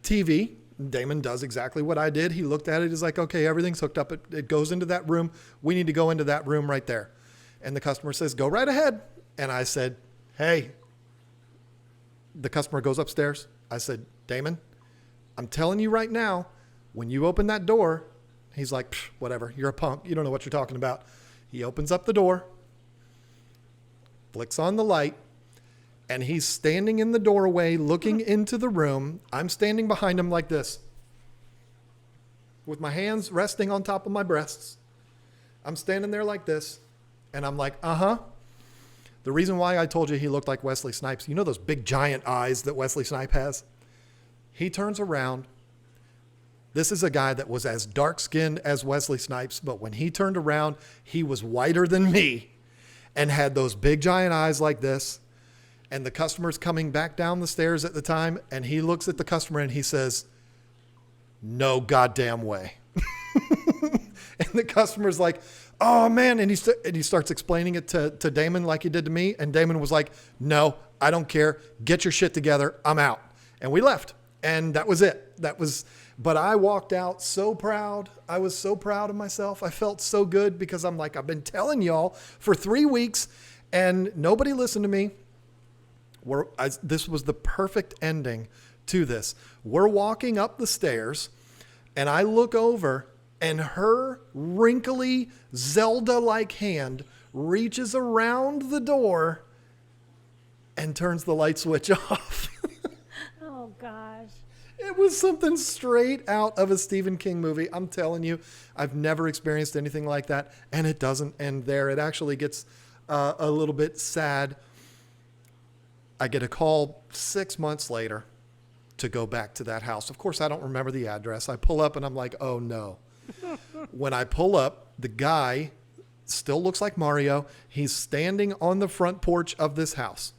TV. Damon does exactly what I did. He looked at it. He's like, okay, everything's hooked up. It goes into that room. We need to go into that room right there. And the customer says, go right ahead. And I said, hey, the customer goes upstairs. I said, Damon, I'm telling you right now, when you open that door, he's like, whatever, you're a punk. You don't know what you're talking about. He opens up the door, flicks on the light, and he's standing in the doorway looking into the room. I'm standing behind him like this, with my hands resting on top of my breasts. I'm standing there like this, and I'm like, uh-huh. The reason why I told you he looked like Wesley Snipes, you know those big giant eyes that Wesley Snipes has? He turns around. This is a guy that was as dark-skinned as Wesley Snipes, but when he turned around, he was whiter than me and had those big giant eyes like this. And the customer's coming back down the stairs at the time, and he looks at the customer and he says, no goddamn way. And the customer's like, oh man. And he starts explaining it to Damon like he did to me. And Damon was like, no, I don't care. Get your shit together. I'm out. And we left. And that was it. But I walked out so proud. I was so proud of myself. I felt so good because I'm like, I've been telling y'all for 3 weeks and nobody listened to me. This was the perfect ending to this. We're walking up the stairs and I look over and her wrinkly Zelda-like hand reaches around the door and turns the light switch off. Oh, gosh. It was something straight out of a Stephen King movie. I'm telling you, I've never experienced anything like that. And it doesn't end there. It actually gets a little bit sad. I get a call 6 months later to go back to that house. Of course, I don't remember the address. I pull up and I'm like, oh no. When I pull up, the guy still looks like Mario. He's standing on the front porch of this house.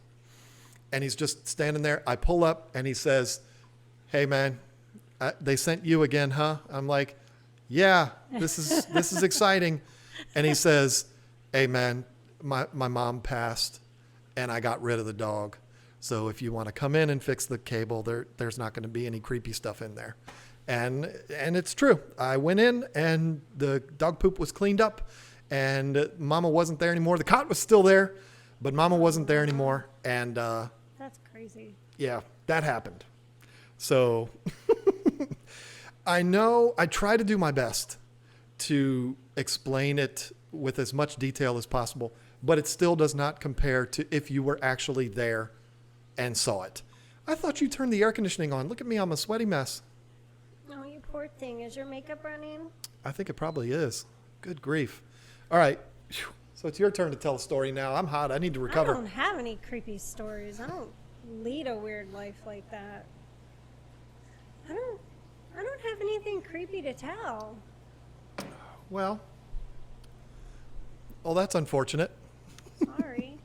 And he's just standing there. I pull up and he says, hey man, they sent you again, huh? I'm like, yeah, this is exciting. And he says, hey man, my mom passed and I got rid of the dog. So if you want to come in and fix the cable, there's not going to be any creepy stuff in there. And it's true. I went in and the dog poop was cleaned up and mama wasn't there anymore. The cot was still there, but mama wasn't there anymore. And that's crazy. Yeah, that happened. So I know I try to do my best to explain it with as much detail as possible, but it still does not compare to if you were actually there and saw it. I thought you turned the air conditioning on. Look at me, I'm a sweaty mess. Oh, you poor thing. Is your makeup running? I think it probably is. Good grief. All right. So it's your turn to tell a story now. I'm hot. I need to recover. I don't have any creepy stories. I don't lead a weird life like that. I don't have anything creepy to tell. Well, that's unfortunate. Sorry.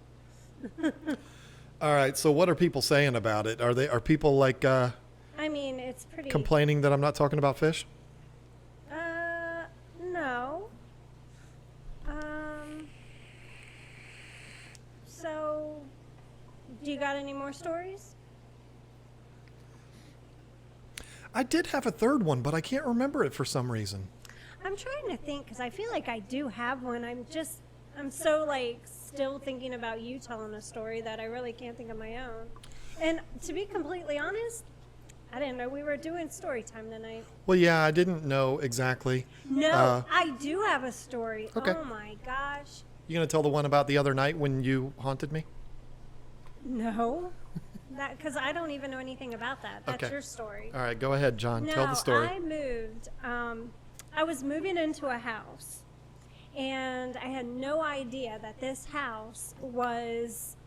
All right. So what are people saying about it? Are people like I mean, it's pretty complaining that I'm not talking about fish? No. So do you got any more stories? I did have a third one, but I can't remember it for some reason. I'm trying to think because I feel like I do have one. I'm so like still thinking about you telling a story that I really can't think of my own. And to be completely honest, I didn't know we were doing story time tonight. Well, yeah, I didn't know exactly. No, I do have a story. Okay. Oh my gosh. You going to tell the one about the other night when you haunted me? No. Because I don't even know anything about that. That's Okay. your story. All right, go ahead, John. No, Tell the story. I moved. I was moving into a house, and I had no idea that this house was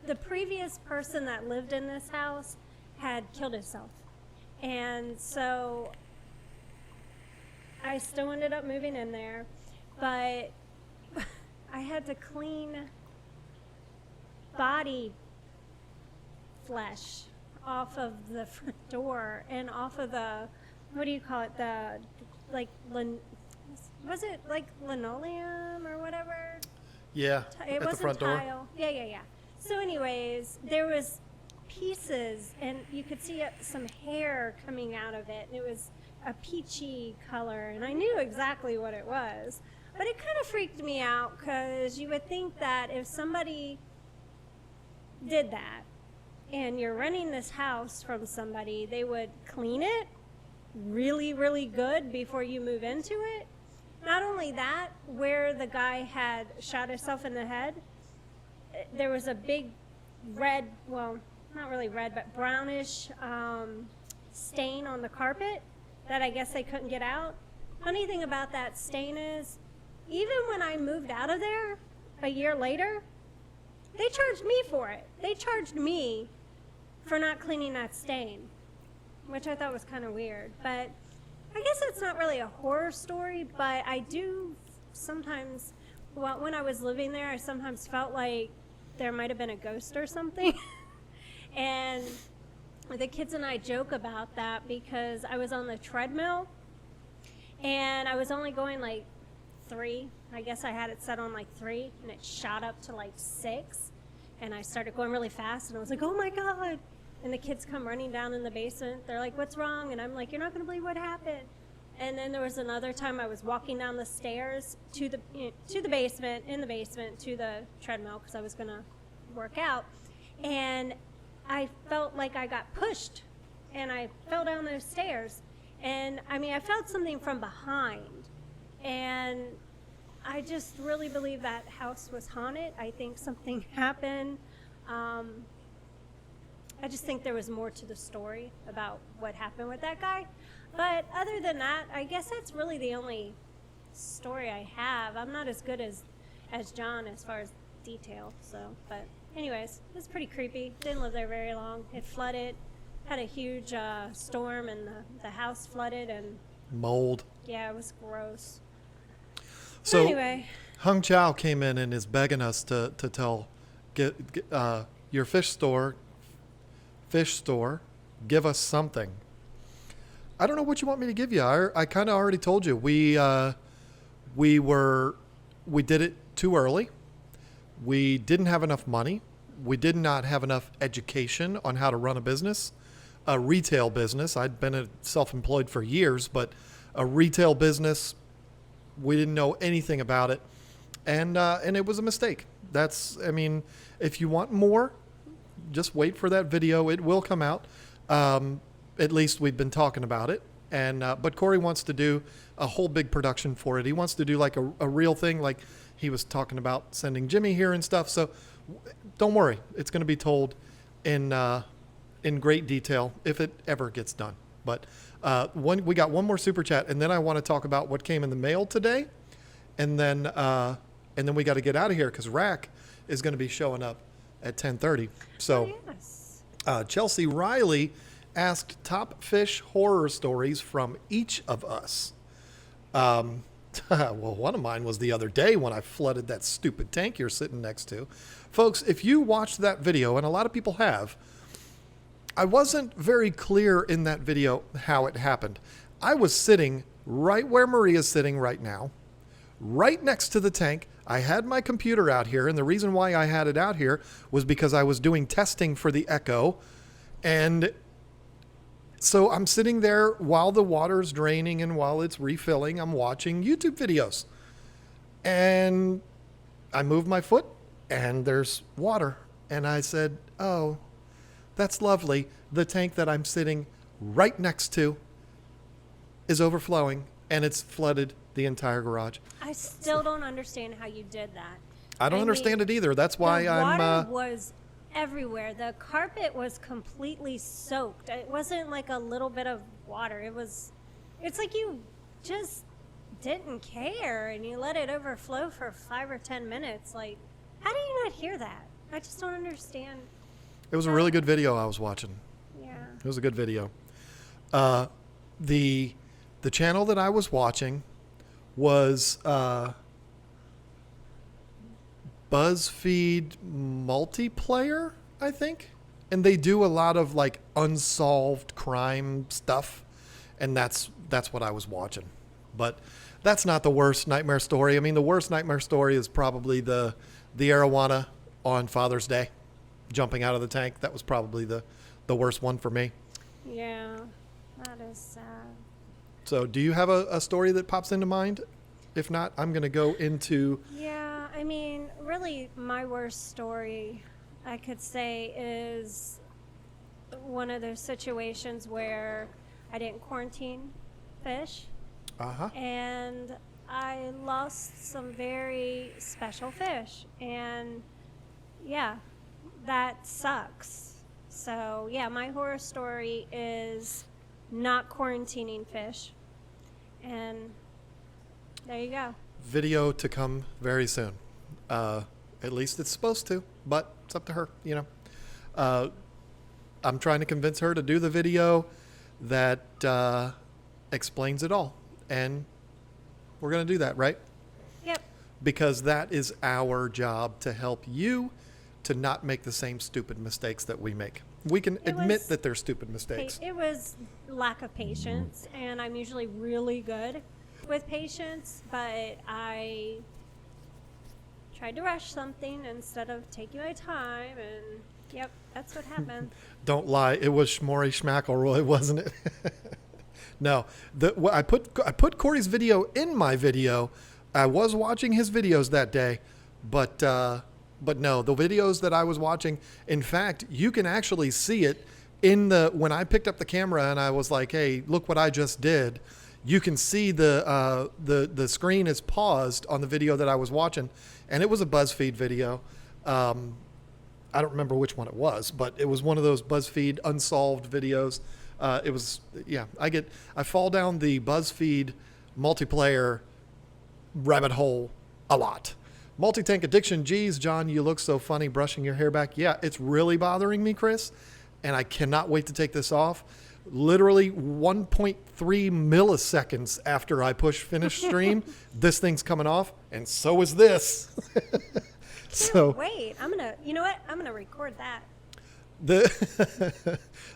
the previous person that lived in this house had killed himself, and so I still ended up moving in there, but I had to clean body flesh off of the front door and off of the, what do you call it, the like was it like linoleum or whatever? Yeah, It at the wasn't front door. tile. Yeah. So anyways, there was pieces and you could see some hair coming out of it, and it was a peachy color, and I knew exactly what it was, but it kind of freaked me out because you would think that if somebody did that and you're renting this house from somebody, they would clean it really, really good before you move into it. Not only that, where the guy had shot himself in the head, there was a big red, well, not really red, but brownish stain on the carpet that I guess they couldn't get out. Funny thing about that stain is, even when I moved out of there a year later, they charged me for it. They charged me for not cleaning that stain, which I thought was kind of weird. But I guess it's not really a horror story, but I do sometimes, well, when I was living there, I sometimes felt like there might have been a ghost or something. And the kids and I joke about that because I was on the treadmill and I was only going like 3. I guess I had it set on like 3, and it shot up to like 6. And I started going really fast, and I was like, oh my God. And the kids come running down in the basement. They're like, what's wrong? And I'm like, you're not going to believe what happened. And then there was another time I was walking down the stairs to the basement, in the basement, to the treadmill because I was going to work out. And I felt like I got pushed, and I fell down those stairs. And I mean, I felt something from behind. And I just really believe that house was haunted. I think something happened. I just think there was more to the story about what happened with that guy. But other than that, I guess that's really the only story I have. I'm not as good as John as far as detail. So, but anyways, it was pretty creepy. Didn't live there very long. It flooded, had a huge storm, and the house flooded, and Mold. yeah, it was gross. So Anyway. Hung Chow came in and is begging us to tell your fish store, give us something. I don't know what you want me to give you. I kind of already told you. We did it too early. We didn't have enough money. We did not have enough education on how to run a business, a retail business. I'd been self-employed for years, but a retail business, we didn't know anything about it. And it was a mistake. If you want more, just wait for that video. It will come out. At least we've been talking about it. But Corey wants to do a whole big production for it. He wants to do like a real thing, like he was talking about sending Jimmy here and stuff. So don't worry. It's going to be told in great detail if it ever gets done. But we got one more super chat, and then I want to talk about what came in the mail today. And then we got to get out of here because Rack is going to be showing up at 10:30. So Yes. Chelsea Riley asked top fish horror stories from each of us. Well, one of mine was the other day when I flooded that stupid tank you're sitting next to. Folks, if you watched that video, and a lot of people have, I wasn't very clear in that video how it happened. I was sitting right where Maria's sitting right now, right next to the tank. I had my computer out here, and the reason why I had it out here was because I was doing testing for the Echo, and So I'm sitting there while the water's draining and while it's refilling, I'm watching YouTube videos. And I move my foot and there's water. And I said, oh, that's lovely. The tank that I'm sitting right next to is overflowing and it's flooded the entire garage. I still don't understand how you did that. I don't understand it either. That's why the I'm... water was everywhere. The carpet was completely soaked. It wasn't like a little bit of water. It's like you just didn't care and you let it overflow for 5 or 10 minutes. Like, how do you not hear that? I just don't understand. It was a really good video I was watching. Yeah. It was a good video. The channel that I was watching was BuzzFeed Multiplayer, I think. And they do a lot of like unsolved crime stuff. And that's what I was watching. But that's not the worst nightmare story. I mean, the worst nightmare story is probably the arowana on Father's Day, jumping out of the tank. That was probably the worst one for me. Yeah, that is sad. So do you have a story that pops into mind? If not, I'm going to go into... Yeah, I mean, really, my worst story, I could say, is one of those situations where I didn't quarantine fish. Uh-huh. And I lost some very special fish. And, yeah, that sucks. So, yeah, my horror story is not quarantining fish. And there you go. Video to come very soon. At least it's supposed to, but it's up to her, you know. I'm trying to convince her to do the video that explains it all. And we're going to do that, right? Yep. Because that is our job, to help you to not make the same stupid mistakes that we make. We can admit that they're stupid mistakes. It was lack of patience, and I'm usually really good with patience, but I tried to rush something instead of taking my time, and yep, that's what happened. Don't lie. It was Schmorry Schmackelroy, wasn't it? No. I put Corey's video in my video. I was watching his videos that day, but no, the videos that I was watching, in fact, you can actually see it when I picked up the camera and I was like, hey, look what I just did. You can see the screen is paused on the video that I was watching, and it was a BuzzFeed video. I don't remember which one it was, but it was one of those BuzzFeed unsolved videos. It was, yeah, I fall down the BuzzFeed multiplayer rabbit hole a lot. Multi-tank addiction. Geez, John, you look so funny brushing your hair back. Yeah, it's really bothering me, Chris, and I cannot wait to take this off. Literally 1.3 milliseconds after I push finish stream, this thing's coming off, and so is this. So Wait, you know what? I'm gonna record that.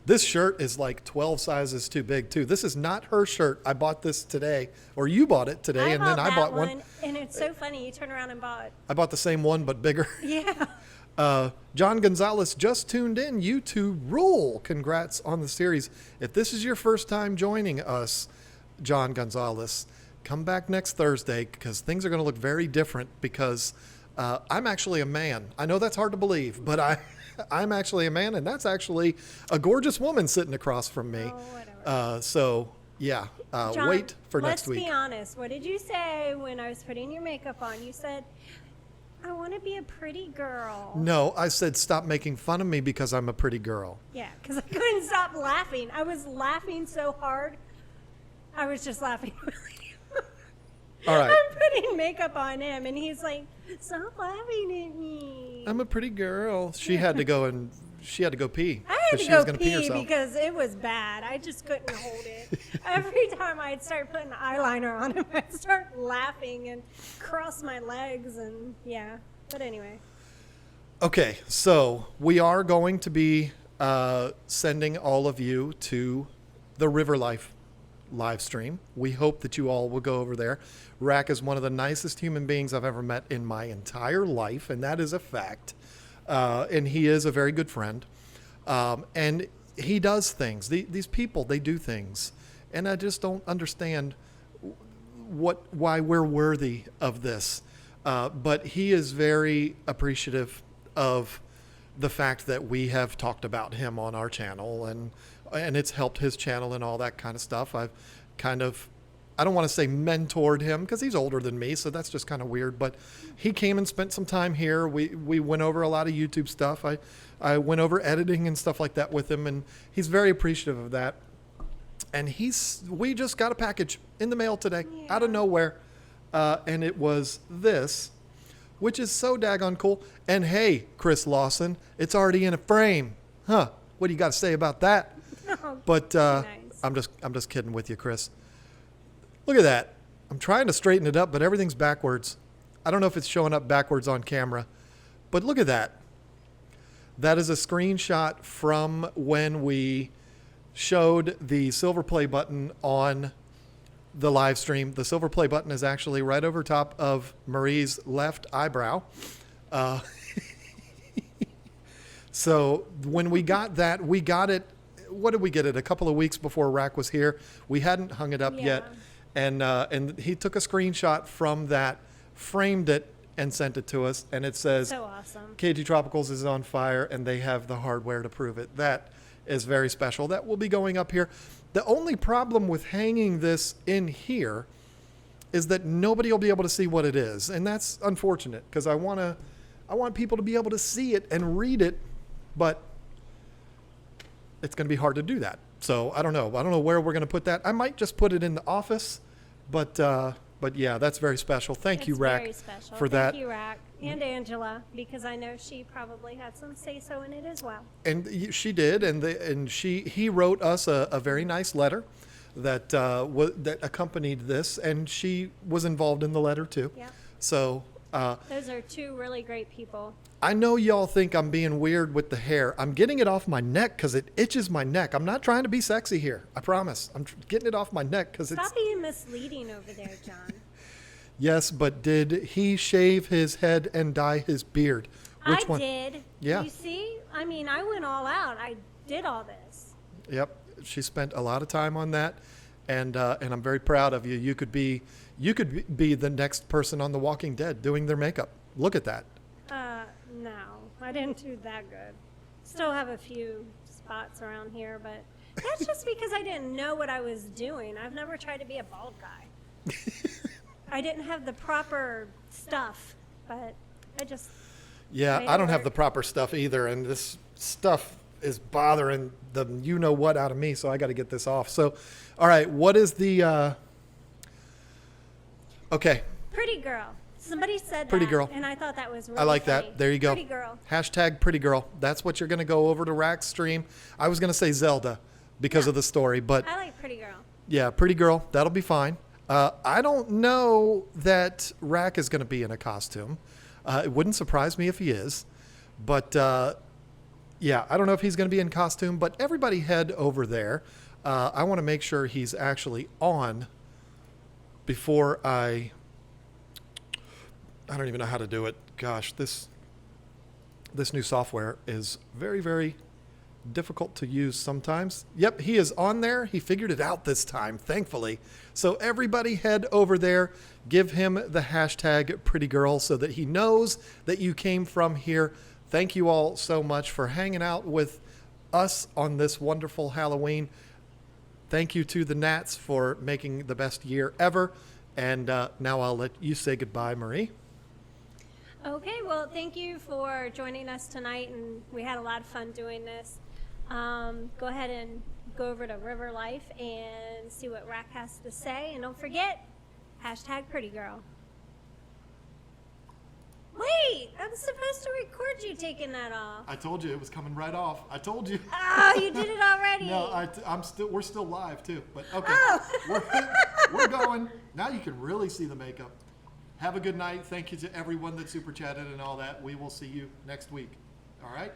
This shirt is like 12 sizes too big too. This is not her shirt. I bought this today, or you bought it today, and then I bought one. And it's so funny. You turn around and bought. I bought the same one but bigger. Yeah. John Gonzalez just tuned in. You two rule. Congrats on the series. If this is your first time joining us, John Gonzalez, come back next Thursday because things are going to look very different because I'm actually a man. I know that's hard to believe, but I'm actually a man, and that's actually a gorgeous woman sitting across from me. Oh, whatever. So, yeah, John, wait for next week. Let's be honest. What did you say when I was putting your makeup on? You said, I want to be a pretty girl. No, I said stop making fun of me because I'm a pretty girl. Yeah, because I couldn't stop laughing. I was laughing so hard. I was just laughing. All right. I'm putting makeup on him, and he's like, stop laughing at me. I'm a pretty girl. She had to go pee. I had to she was go gonna pee herself. because it was bad. I just couldn't hold it. Every time I'd start putting eyeliner on him, I'd start laughing and cross my legs, and yeah. But anyway. Okay, so we are going to be sending all of you to the River Life live stream. We hope that you all will go over there. Rack is one of the nicest human beings I've ever met in my entire life, and that is a fact. And he is a very good friend. And he does things. These people, they do things. And I just don't understand why we're worthy of this. But he is very appreciative of the fact that we have talked about him on our channel, and it's helped his channel and all that kind of stuff. I've kind of, I don't want to say mentored him because he's older than me, so that's just kind of weird. But he came and spent some time here. We went over a lot of YouTube stuff. I went over editing and stuff like that with him, and he's very appreciative of that. And we just got a package in the mail today, out of nowhere, and it was this, which is so daggone cool. And hey, Chris Lawson, it's already in a frame, huh? What do you got to say about that? But nice. I'm just kidding with you, Chris. Look at that. I'm trying to straighten it up, but everything's backwards. I don't know if it's showing up backwards on camera, but look at that. That is a screenshot from when we showed the silver play button on the live stream. The silver play button is actually right over top of Marie's left eyebrow. So when we got that, we got it. What did we get it? A couple of weeks before Rack was here. We hadn't hung it up yet. And he took a screenshot from that, framed it, and sent it to us. And it says, so awesome. KG Tropicals is on fire, and they have the hardware to prove it. That is very special. That will be going up here. The only problem with hanging this in here is that nobody will be able to see what it is. And that's unfortunate because I want people to be able to see it and read it, but it's going to be hard to do that. So I don't know. I don't know where we're going to put that. I might just put it in the office, but yeah, that's very special. Thank you, Rack, very special. for that. Thank you, Rack, and Angela, because I know she probably had some say-so in it as well. And she did, and he wrote us a very nice letter that that accompanied this, and she was involved in the letter too. Yeah. So Those are two really great people. I know y'all think I'm being weird with the hair. I'm getting it off my neck because it itches my neck. I'm not trying to be sexy here. I promise. I'm getting it off my neck because it's... Stop being misleading over there, John. Yes, but did he shave his head and dye his beard? Which one? Did. Yeah. You see? I mean, I went all out. I did all this. Yep. She spent a lot of time on that, and I'm very proud of you. You could be the next person on The Walking Dead doing their makeup. Look at that. No, I didn't do that good. Still have a few spots around here, but that's just because I didn't know what I was doing. I've never tried to be a bald guy. I didn't have the proper stuff, but I just... Yeah, I don't have the proper stuff either, and this stuff is bothering the you-know-what out of me, so I got to get this off. So, all right, what is the... Okay. Pretty girl. Somebody said Pretty that, girl. and I thought that was really I like funny. that. There you go. Pretty girl. Hashtag pretty girl. That's what you're going to go over to Rack's stream. I was going to say Zelda because of the story, but I like pretty girl. yeah, pretty girl. That'll be fine. I don't know that Rack is going to be in a costume. It wouldn't surprise me if he is, but yeah, I don't know if he's going to be in costume, but everybody head over there. I want to make sure he's actually on before I don't even know how to do it. Gosh, this new software is very, very difficult to use sometimes. Yep, he is on there. He figured it out this time, thankfully. So everybody head over there, give him the hashtag #PrettyGirl so that he knows that you came from here. Thank you all so much for hanging out with us on this wonderful Halloween. Thank you to the Nats for making the best year ever. And now I'll let you say goodbye, Marie. Okay, well, thank you for joining us tonight, and we had a lot of fun doing this. Go ahead and go over to River Life and see what Rack has to say, and don't forget, hashtag pretty girl. Wait, I'm supposed to record you taking that off. I told you it was coming right off. I told you. Oh, you did it already. No, we're still live too, but okay. Oh. We're going. Now you can really see the makeup. Have a good night. Thank you to everyone that super chatted and all that. We will see you next week. All right?